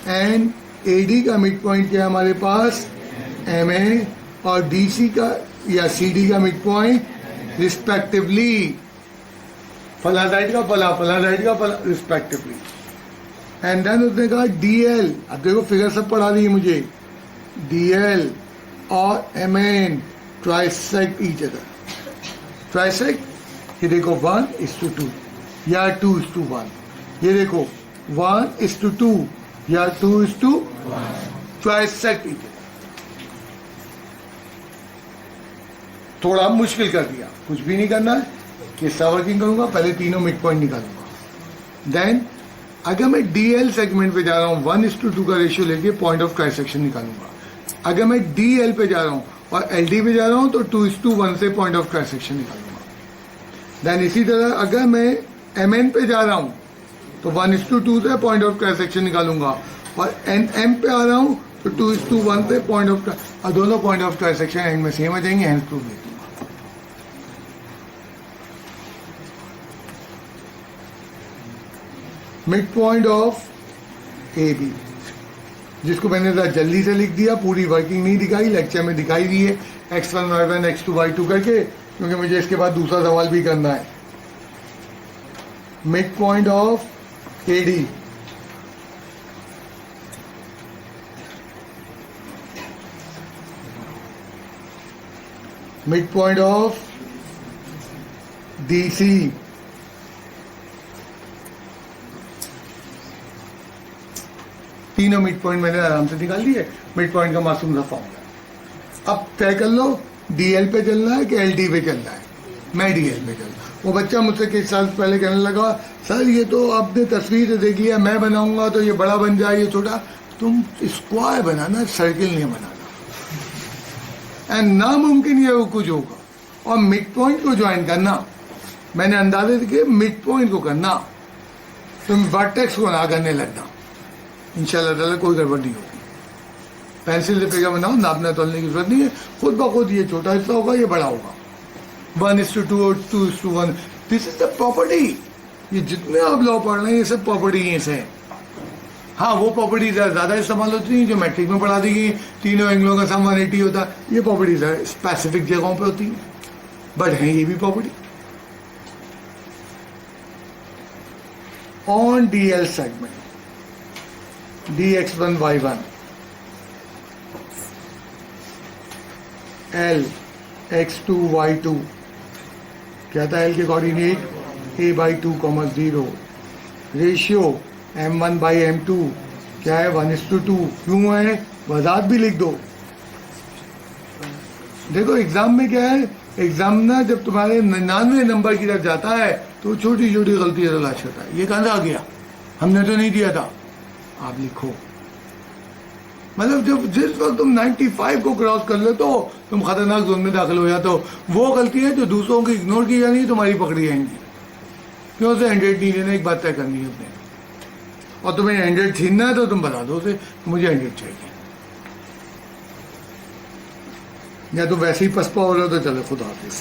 एंड AD का मिड पॉइंट क्या है हमारे पास? M है, और DC का या CD का मिड पॉइंट रिस्पेक्टिवली, फला साइड का फला, फला साइड का फला, रिस्पेक्टिवली। एंड देन उसने कहा DL, अब देखो फिगर सब पढ़ा दी मुझे, DL और MN trisect each other. Trisect, ये देखो 1:2 या 2:1, ये देखो 1:2 या 2:1, ट्राइसेक्ट ईच अदर। थोड़ा मुश्किल कर दिया, कुछ भी नहीं करना है, किस्सा वर्किंग करूंगा, पहले तीनों मिड पॉइंट निकालूंगा। देन अगर मैं DL सेगमेंट पे जा रहा हूँ 1:2 का रेशियो लेके पॉइंट ऑफ ट्राइसेक्शन निकालूंगा। अगर मैं DL पे जा रहा हूँ और LD पे जा रहा हूँ तो 2:1 से पॉइंट ऑफ ट्रांसेक्शन निकालूंगा। देन इसी तरह अगर मैं MN पे जा रहा हूँ तो 1:2 से पॉइंट ऑफ ट्रांसेक्शन निकालूंगा, और NM पे आ रहा हूँ तो 2:1 से पॉइंट ऑफ, और दोनों पॉइंट ऑफ ट्रांसेक्शन एंड में सेम आ जाएंगे, हैंस प्रूफ दे दूंगा। मिड पॉइंट ऑफ AB, जिसको मैंने जरा जल्दी से लिख दिया, पूरी वर्किंग नहीं दिखाई, लेक्चर में दिखाई दी है x1 y1 x2 y2 करके, क्योंकि मुझे इसके बाद दूसरा सवाल भी करना है। Midpoint of AD, mid point of DC, तीनों मिड पॉइंट मैंने आराम से निकाल लिए। मिड पॉइंट का मासूम सा फॉर्मूला। अब तय कर लो DL पे चलना है कि LD पे चलना है। मैं DL पे चल रहा हूँ। वो बच्चा मुझसे कुछ साल पहले कहने लगा, सर ये तो आपने तस्वीर से देख लिया, मैं बनाऊंगा तो ये बड़ा बन जाए, ये छोटा। तुम स्क्वायर बनाना, सर्किल नहीं बनाना, एंड नामुमकिन है वो कुछ होगा। और मिड पॉइंट को ज्वाइन करना, मैंने अंदाजे दिए मिड पॉइंट को करना, तुम वर्टेक्स को ना करने लगना, इंशाल्लाह ताला कोई गड़बड़ नहीं होगी। पेंसिल से फिगर बनाओ, नापना तोलने की जरूरत नहीं है, खुद ब खुद ये छोटा हिस्सा होगा, ये बड़ा होगा। 1:2 और 2:1, दिस इज द प्रॉपर्टी। ये जितने आप लॉ पढ़ रहे हैं ये सब प्रॉपर्टी से। हाँ, वो प्रॉपर्टी ज्यादा इस्तेमाल होती है जो मैट्रिक में पढ़ा दी गई, तीनों एंगलों का सम 180 होता है। ये प्रॉपर्टी स्पेसिफिक जगहों पे होती है, बट है ये भी property. On DL segment dx1 y1 L x2 y2, क्या था L के कोऑर्डिनेट a/2, 0, रेशियो m1/m2 क्या है 1:2, क्यों है वजाहत भी लिख दो। देखो एग्जाम में क्या है, एग्जाम ना जब तुम्हारे 99 नंबर की तरफ जाता है तो छोटी छोटी गलती तलाश करता है, ये कहाँ से आ गया, हमने तो नहीं दिया था। आप लिखो, मतलब जब जिस वक्त तुम 95 को क्रॉस कर लेते हो तुम खतरनाक जोन में दाखिल हो जाते हो। वो गलती है जो दूसरों की इग्नोर की जानी है, तुम्हारी पकड़ी जाएंगी। क्यों से 100 नहीं लेना, एक बात तय करनी है अपने, और तुम्हें 100 छीनना है तो तुम बता दो उसे मुझे 100 चाहिए, या तो वैसे ही पसपा हो रहे हो तो चलो खुद हाफिज।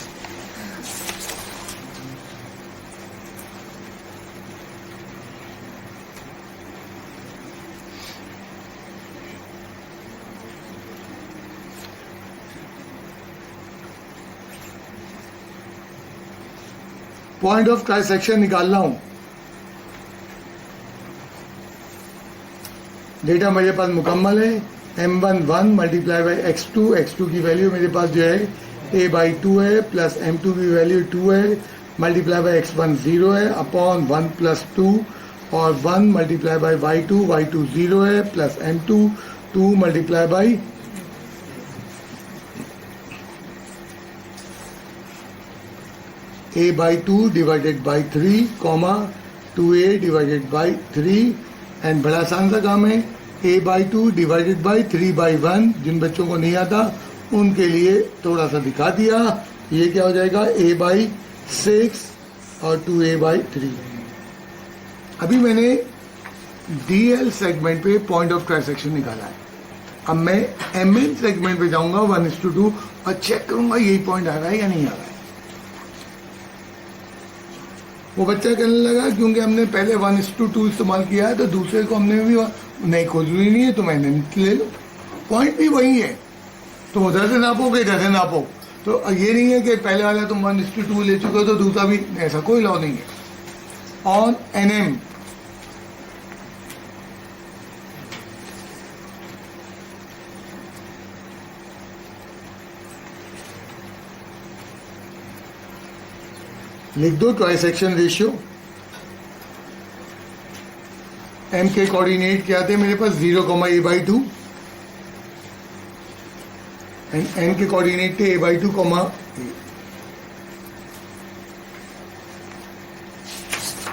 पॉइंट ऑफ ट्रांसैक्शन निकालना हूं। डेटा मेरे पास मुकम्मल है। m1 1 मल्टीप्लाई बाई x2 की वैल्यू मेरे पास जो है a/2 है, प्लस m2 की वैल्यू 2 है, मल्टीप्लाई बाई x1 0 है, अपॉन 1 + 2 और 1 मल्टीप्लाई बाई y2 0 है, plus m2 2 multiply by a/2 divided by 3 comma 2a divided by 3 and बड़ा आसान सा काम है a/2 डिवाइडेड बाई 3/1। जिन बच्चों को नहीं आता उनके लिए थोड़ा सा दिखा दिया। ये क्या हो जाएगा a/6 और 2a/3। अभी मैंने DL सेगमेंट पे पॉइंट ऑफ ट्रांसैक्शन निकाला है। अब मैं MN सेगमेंट पे जाऊंगा 1:2 और चेक करूंगा यही पॉइंट आ रहा है या नहीं आ रहा है। वो बच्चा कहने लगा क्योंकि हमने पहले 1:2 इस्तेमाल किया है तो दूसरे को हमने भी नहीं खोज रही नहीं है तो मैंने ले लो, पॉइंट भी वही है। तुम उधर से नापोगे इधर से नापो, तो ये नहीं है कि पहले वाला तुम 1:2 ले चुके हो तो दूसरा भी, ऐसा कोई लॉ नहीं है। ऑन NM लिख दो ट्राइसेक्शन रेशियो। M के कोऑर्डिनेट क्या थे मेरे पास 0, a/2 एंड N के कोऑर्डिनेट थे a/2,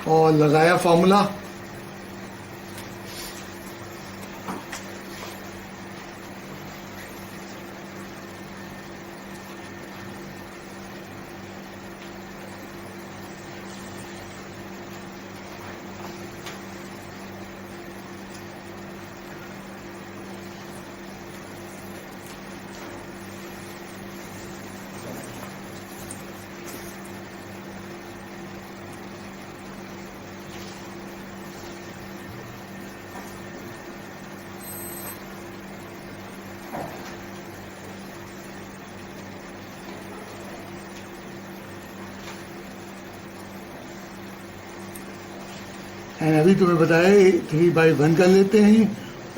और लगाया फॉर्मूला। एंड अभी तुम्हें बताया 3/1 कर लेते हैं,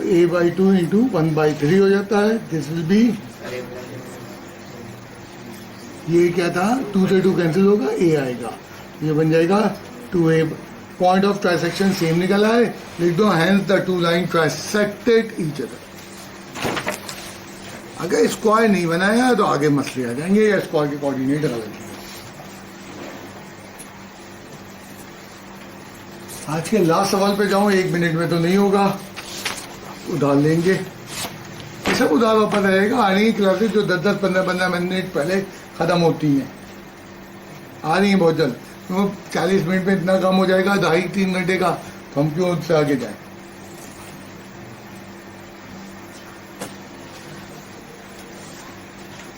a/2 इंटू 1/3 हो जाता है। दिस विल बी, ये क्या था 2 से 2 कैंसिल होगा, a आएगा, ये बन जाएगा 2a। Point of transaction same निकला है, लिख दो hence the two line transected each other. अगर स्क्वायर नहीं बनाया तो आगे मसले आ जाएंगे या स्क्वायर के कोऑर्डिनेट गलत है। आज के लास्ट सवाल पे जाऊं, 1 मिनट में तो नहीं होगा, उधार लेंगे। ये सब उधार वापस रहेगा। आने की क्लासेज जो 10-10, 15-15 मिनट पहले खत्म होती हैं, आ रही हैं बहुत जल्द। तो 40 मिनट में इतना काम हो जाएगा 2.5-3 घंटे का, तो हम क्यों उससे आगे जाए।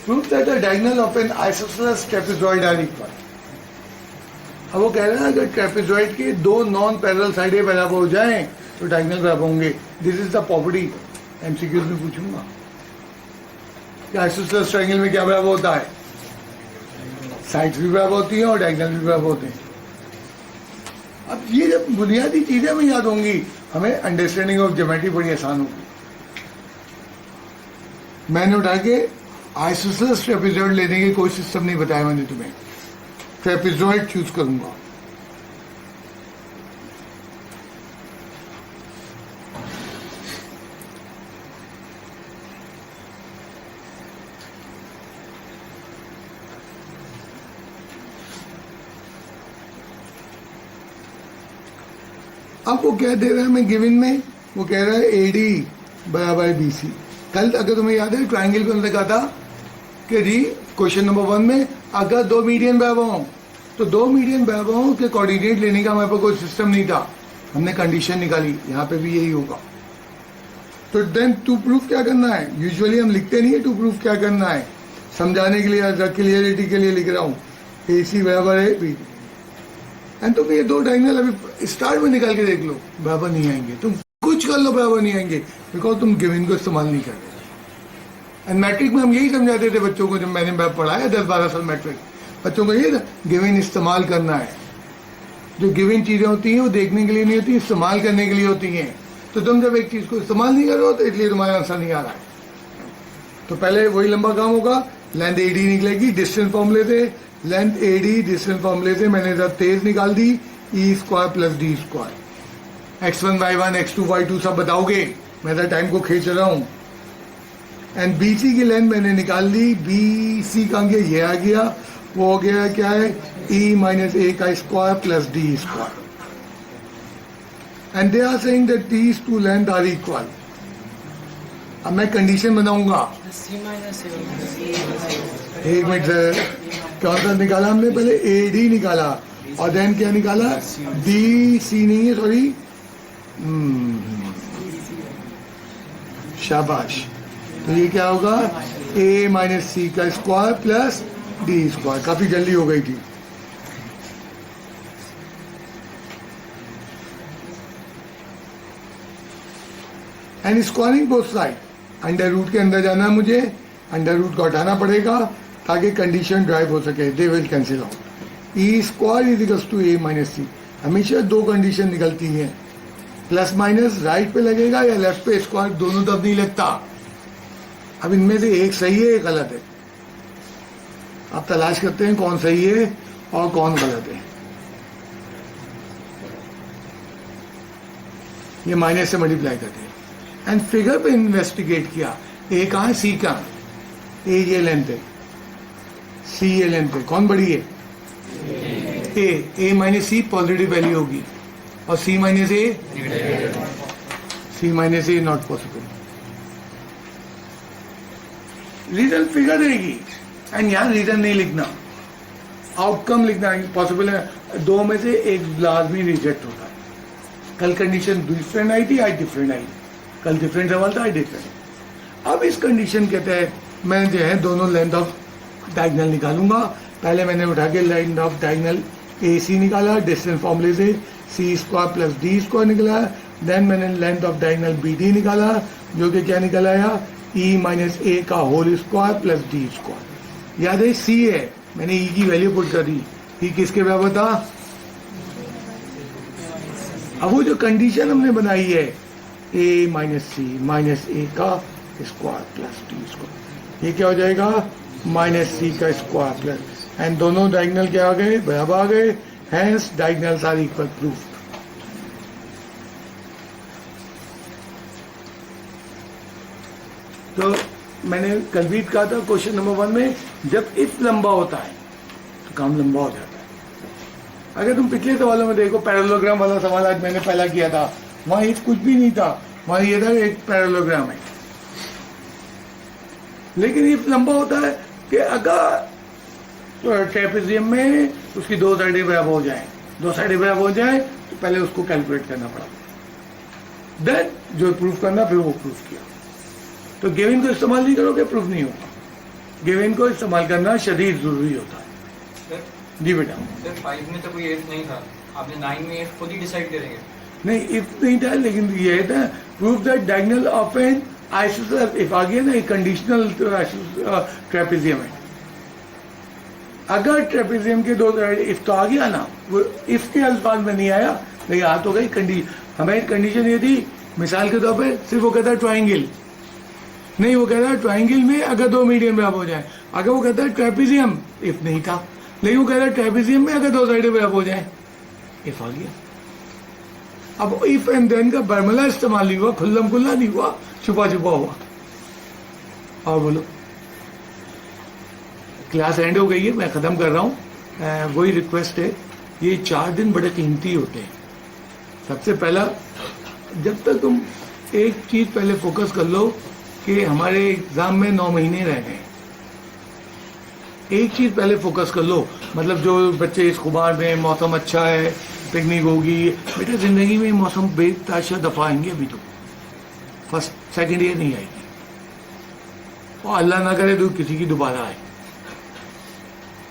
Prove that the diagonal of an isosceles trapezoid are equal। अब वो कह रहे हैं अगर ट्रेपेजॉइड के 2 नॉन पैरेलल साइडें बराबर हो जाएं तो डायगोनल बराबर होंगे। This is the property, MCQs में पूछूंगा कि आइसोसेलेस ट्रायंगल में क्या बराबर होता है, साइड्स भी बराबर होती हैं और डायगोनल भी बराबर होते हैं। अब ये जब बुनियादी चीजें हमें याद होंगी, हमें अंडरस्टैंडिंग ऑफ ज्योमेट्री बड़ी आसान होगी। मैंने उठा के आइसोसेलेस ट्रेपेजॉइड लेने की कोई सिस्टम नहीं बताया मैंने तुम्हें, ट्रेपेजॉइड चूज करूंगा। अब वो क्या दे रहा है मैं गिवन में, वो कह रहा है AD बराबर BC। कल अगर तुम्हें याद है ट्राइंगल के अंदर कहा था कि जी क्वेश्चन नंबर 1 में अगर दो मीडियन बराबर हों तो दो मीडियन बराबर के कोऑर्डिनेट लेने का हमारे पास कोई सिस्टम नहीं था, हमने कंडीशन निकाली। यहाँ पे भी यही होगा। तो देन टू प्रूफ क्या करना है, यूजुअली हम लिखते नहीं है टू प्रूफ क्या करना है, समझाने के लिए क्लियरिटी के लिए लिख रहा हूँ AC बराबर है BD। एंड तुम ये दो डायगोनल अभी स्टार्ट में निकाल के देख लो, बराबर नहीं आएंगे। तुम कुछ कर लो बराबर नहीं आएंगे, बिकॉज तुम गिवन को इस्तेमाल नहीं कर रहे। एंड मैट्रिक में हम यही समझाते थे बच्चों को, जब मैंने पढ़ाया 10-12 साल मैट्रिक, बच्चों को ये गिवन इस्तेमाल करना है। जो गिवन चीजें होती हैं वो देखने के लिए नहीं होती, इस्तेमाल करने के लिए होती हैं। तो तुम जब एक चीज को इस्तेमाल नहीं कर रहे हो तो इसलिए तुम्हारा आंसर नहीं आ रहा है। तो पहले वही लंबा काम होगा, लेंथ AD निकलेगी, डिस्टेंस फॉर्मूले थे, लेंथ AD डिस्टेंस फॉर्मूले से मैंने जब तेज निकाल दी E² + D²। x1 y1 x2 y2 सब बताओगे, मैं तो टाइम को खींच रहा हूं। एंड BC की लेंथ मैंने निकाल ली, BC कहाँ गया, ये आ गया, वो हो गया क्या है E - A² + D²। And they are saying that these two length are equal. अब मैं कंडीशन बनाऊंगा, C minus A एक मिनट सर, कौन सा निकाला हमने, पहले AD निकाला और देन क्या निकाला, BC नहीं है सॉरी, शाबाश। तो ये क्या होगा A - C² + D²। काफी जल्दी हो गई थी। And squaring both side, under root के अंदर जाना है मुझे, अंडर रूट को हटाना पड़ेगा ताकि कंडीशन ड्राइव हो सके, they will cancel out. E² = A - C। हमेशा दो कंडीशन निकलती हैं, प्लस माइनस राइट पे लगेगा या लेफ्ट पे, स्क्वायर दोनों तरफ नहीं लगता। अब इनमें से एक सही है एक गलत है, आप तलाश करते हैं कौन सही है और कौन गलत है। ये माइनस से मल्टीप्लाई करते हैं एंड फिगर पे इन्वेस्टिगेट किया, ए कहाँ है, C कहाँ है, ए ये लेंथ है, C ये लेंथ है, कौन बड़ी है, A - C पॉजिटिव वैल्यू होगी और C - A not possible. Reason figure देगी एंड यहाँ रीजन नहीं लिखना, आउटकम लिखना पॉसिबल है। दो में से एक लाजमी रिजेक्ट होता है। कल कंडीशन डिफरेंट आई थी, आज डिफरेंट आई, कल डिफरेंट सवाल था, आज डिफरेंट। अब इस कंडीशन के तहत मैं जो है दोनों लेंथ ऑफ डायगोनल निकालूंगा। पहले मैंने उठा के लेंथ ऑफ डायगोनल AC निकाला, डिस्टेंस फॉर्मूले से C² + D² निकला। देन मैंने लेंथ ऑफ डायगोनल BD निकाला, जो कि क्या निकल आया, E - A² + D²। याद है C है, मैंने E की वैल्यू पुट कर दी, E किसके बराबर था। अब वो जो कंडीशन हमने बनाई है A - C - A² + D², ये क्या हो जाएगा -C² एंड दोनों डायगोनल क्या आ गए, बराबर आ गए, hence diagonals are equal proof. तो मैंने कल भी कहा था क्वेश्चन नंबर 1 में, जब इफ लंबा होता है तो काम लंबा हो जाता है। अगर तुम पिछले सवालों में देखो, पैरेललोग्राम वाला सवाल आज मैंने पहला किया था, वहां इफ कुछ भी नहीं था, वहां ये था एक पैरेललोग्राम है। लेकिन इफ लंबा होता है कि अगर ट्रेपेजियम में उसकी दो साइडें बराबर हो जाए, दो साइडें बराबर हो जाए तो पहले उसको कैलकुलेट करना पड़ा, देन जो प्रूफ करना फिर वो प्रूफ किया। तो गिवन को इस्तेमाल नहीं करोगे प्रूफ नहीं होगा, गिवन को इस्तेमाल करना शदीद जरूरी होता है। जी बेटा, सर 5 में तो कोई इफ नहीं था, आपने 9 में इफ खुद ही डिसाइड करेंगे। नहीं इफ नहीं था, लेकिन ये था proof that diagonal of an isosceles, if आ गया ना, एक कंडीशनल ट्रेपेजियम है। अगर ट्रेपेजियम के दो साइड इफ तो आ गया ना, वो इफ के अल्फाज में नहीं आया, लेकिन आ तो गई कंडीशन। हमें कंडीशन ये थी, मिसाल के तौर पे सिर्फ वो कहता है ट्राइंगल नहीं, वो कहता है ट्राइंगल में अगर दो मीडियम बराबर हो जाए। अगर वो कहता है ट्रेपेजियम, इफ नहीं था, लेकिन वो कहता है ट्रेपेजियम में अगर दो साइडें बराबर हो जाए, इफ आ गया। अब इफ एंड देन का बर्मला इस्तेमाल नहीं हुआ, खुल्लम खुल्ला नहीं हुआ, छुपा छुपा हुआ। और बोलो, क्लास एंड हो गई है, मैं ख़त्म कर रहा हूँ। वही रिक्वेस्ट है, ये 4 दिन बड़े कीमती होते हैं, सबसे पहला, जब तक तुम एक चीज पहले फोकस कर लो कि हमारे एग्जाम में 9 महीने रह गए, एक चीज पहले फोकस कर लो। मतलब जो बच्चे इस खुमार में मौसम अच्छा है, पिकनिक होगी, बेटा जिंदगी में मौसम बेताशा दफा आएंगे, अभी तो फर्स्ट सेकंड ईयर नहीं आएगी, और अल्लाह ना करे तो किसी की दोबारा आए।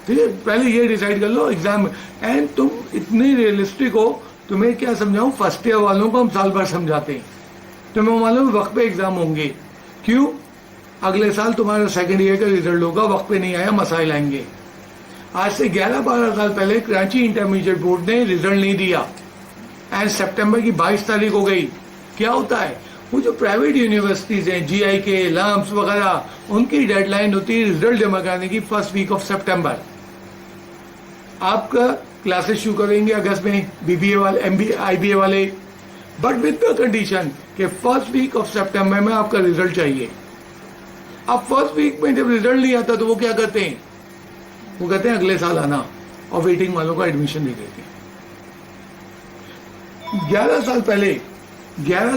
ठीक है, पहले ये डिसाइड कर लो एग्जाम। एंड तुम इतने रियलिस्टिक हो, तुम्हें क्या समझाऊं, फर्स्ट ईयर वालों को हम साल भर समझाते हैं, तुम्हें मालूम वक्त पे एग्जाम होंगे। क्यों? अगले साल तुम्हारा सेकंड ईयर का रिजल्ट होगा, वक्त पे नहीं आया, मसाइल आएंगे। आज से 11-12 साल पहले कराची इंटरमीडिएट बोर्ड ने रिजल्ट नहीं दिया, एंड सितंबर की 22 तारीख हो गई। क्या होता है, वो जो प्राइवेट यूनिवर्सिटीज हैं, GIK, लम्स वगैरह, उनकी डेडलाइन होती है रिजल्ट जमा करने की फर्स्ट वीक ऑफ सितंबर। आपका क्लासेस शुरू करेंगे अगस्त में, BBA वाले, MBA, IBA वाले, बट विद द कंडीशन कि फर्स्ट वीक ऑफ सितंबर में आपका रिजल्ट चाहिए। अब फर्स्ट वीक में जब रिजल्ट नहीं आता तो वो क्या करते हैं, वो कहते हैं अगले साल आना, और वेटिंग वालों को एडमिशन दे देते हैं। 11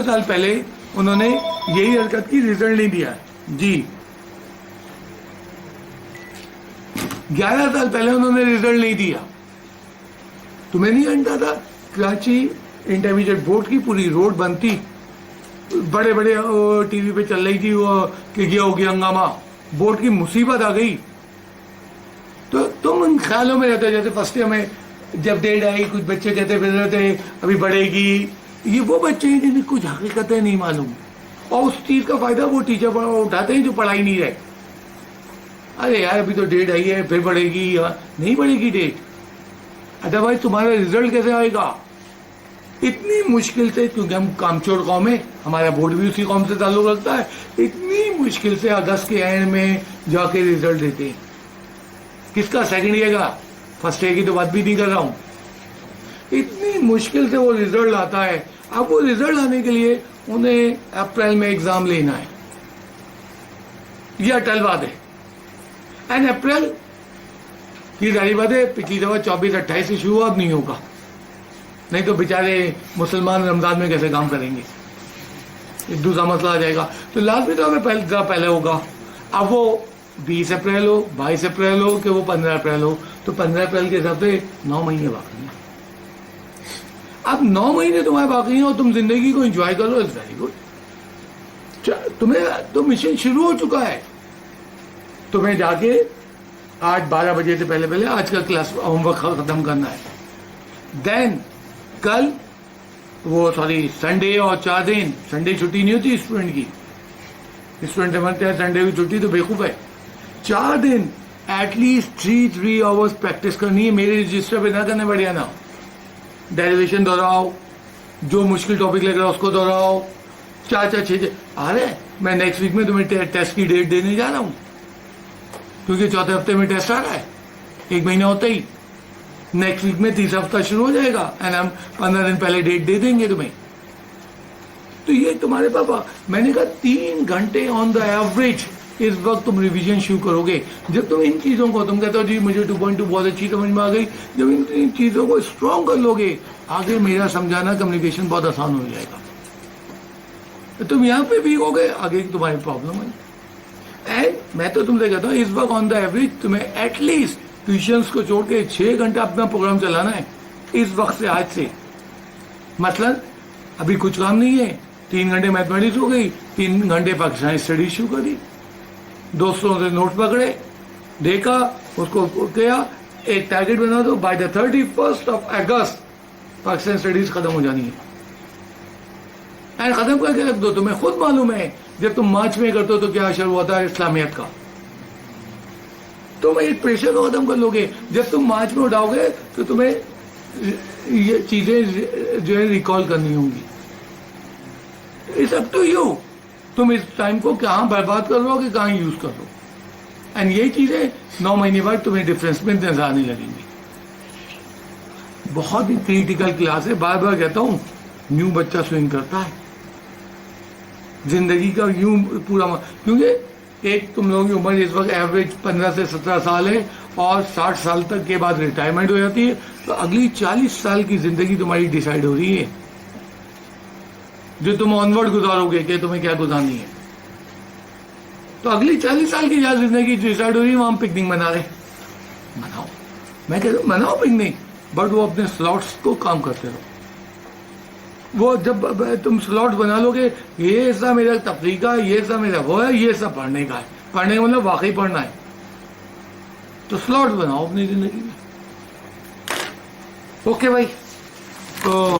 साल पहले उन्होंने यही हरकत की, रिजल्ट नहीं दिया जी। 11 साल पहले उन्होंने रिजल्ट नहीं दिया। तुम्हें नहीं अंडा था, कराची इंटरमीडिएट बोर्ड की पूरी रोड बनती, बड़े बड़े टीवी पे चल रही थी वो कि ये हो गया हंगामा, बोर्ड की मुसीबत आ गई। तो तुम उन ख्यालों में रहते, जैसे फर्स्ट ईयर में जब डेट आई कुछ बच्चे कहते फिर रहे थे अभी बढ़ेगी, ये वो बच्चे हैं जिन्हें कुछ हकीकतें नहीं मालूम, और उस चीज का फायदा वो टीचर उठाते हैं जो पढ़ाई नहीं रहे। अरे यार अभी तो डेट आई है, फिर बढ़ेगी, नहीं बढ़ेगी डेट, अदरवाइज तुम्हारा रिजल्ट कैसे आएगा। इतनी मुश्किल से, क्योंकि हम कामचोर कौम है, हमारा बोर्ड भी उसी कौम से ताल्लुक रखता है, इतनी मुश्किल से अगस्त के एंड में जाके रिजल्ट देते हैं। किसका? सेकंड ईयर का। फर्स्ट ईयर की तो बात भी नहीं कर रहा हूं। इतनी मुश्किल से वो रिजल्ट आता है। अब वो रिजल्ट आने के लिए उन्हें अप्रैल में एग्जाम लेना है, यह अटल बात है। एंड अप्रैल की जारी बात है, पिछली दफा 24-28 से शुरू, अब नहीं होगा, नहीं तो बेचारे मुसलमान रमजान में कैसे काम करेंगे, एक दूसरा मसला आ जाएगा। तो लास्ट में तो हमें पहले होगा। अब वो 20 अप्रैल हो, 22 अप्रैल हो, कि वो 15 अप्रैल हो, तो 15 अप्रैल के हिसाब से 9 महीने बाकी हैं। अब 9 महीने तुम्हारे बाकी हैं और तुम जिंदगी को एंजॉय करो, इट्स वेरी गुड। तुम्हें तो मिशन शुरू हो चुका है। तुम्हें जाके 8-12 बजे से पहले आज का क्लास होमवर्क खत्म करना है। देन कल वो संडे और 4 दिन, संडे छुट्टी नहीं होती स्टूडेंट की, स्टूडेंट समझते हैं संडे की छुट्टी तो बेवकूफ है। 4 दिन एटलीस्ट 3 आवर्स प्रैक्टिस करनी है। मेरे रजिस्टर पे ना करने बढ़िया ना, डेरिवेशन दोहराओ, जो मुश्किल टॉपिक लग रहा है उसको दोहराओ, 4-6। अरे मैं नेक्स्ट वीक में तुम्हें टेस्ट की डेट देने जा रहा हूं, क्योंकि चौथे हफ्ते में टेस्ट आ रहा है, 1 महीना होता ही। नेक्स्ट वीक में तीसरा हफ्ता शुरू हो जाएगा, एंड हम 15 दिन पहले डेट दे देंगे तुम्हें। तो ये तुम्हारे पापा, मैंने कहा 3 घंटे ऑन द एवरेज इस वक्त तुम रिवीजन शुरू करोगे। जब तुम इन चीजों को, तुम कहते हो जी मुझे 2.2 बहुत अच्छी समझ में आ गई, जब इन चीजों को स्ट्रॉन्ग कर लोगे, आगे मेरा समझाना कम्युनिकेशन बहुत आसान हो जाएगा। तो तुम यहाँ पे वीक हो गए, आगे तुम्हारी प्रॉब्लम है। एंड मैं तो तुमसे कहता हूँ इस वक्त ऑन द एवरेज तुम्हें एटलीस्ट ट्यूशंस को छोड़ के 6 घंटा अपना प्रोग्राम चलाना है इस वक्त से, आज से। मतलब अभी कुछ काम नहीं है, 3 घंटे मैथमेटिक्स हो गई, 3 घंटे पाकिस्तानी स्टडीज शुरू कर दी, दोस्तों से नोट पकड़े, देखा, उसको किया, एक टारगेट बना दो, by the 31st of August Pakistan studies खत्म हो जानी है। एंड खत्म करके रख दो। तुम्हें खुद मालूम है जब तुम मार्च में करते हो तो क्या असर हुआ था इस्लामियत का। तुम एक प्रेशर को खत्म कर लोगे। जब तुम मार्च में उठाओगे तो तुम्हें ये चीजें जो है रिकॉल करनी होंगी। इट्स अप टू यू, तुम इस टाइम को कहाँ बर्बाद कर लो कि कहाँ यूज कर लो। एंड ये चीजें 9 महीने बाद तुम्हें डिफरेंस में नजर आने लगेंगी। बहुत ही क्रिटिकल क्लास है, बार बार कहता हूं, न्यू बच्चा स्विंग करता है जिंदगी का यूं पूरा, क्योंकि एक तुम लोगों की उम्र इस वक्त एवरेज 15 से 17 साल है और 60 साल तक के बाद रिटायरमेंट हो जाती है, तो अगली 40 साल की जिंदगी तुम्हारी डिसाइड हो रही है। जो तुम ऑनवर्ड गुजारोगे कि तुम्हें क्या गुजारनी है। तो अगली 40 साल की याद जिंदगी डिसाइड हो रही है, वहां पिकनिक मना रहे, मनाओ। मैं कहता हूँ मनाओ पिकनिक, बट वो अपने स्लॉट्स को काम करते रहो। वो जब तुम स्लॉट बना लोगे, ये ऐसा मेरा तफरीह का, ये ऐसा मेरा वो है, ये सब पढ़ने का है, पढ़ने का मतलब वाकई पढ़ना है, तो स्लॉट बनाओ अपनी जिंदगी में। ओके भाई, तो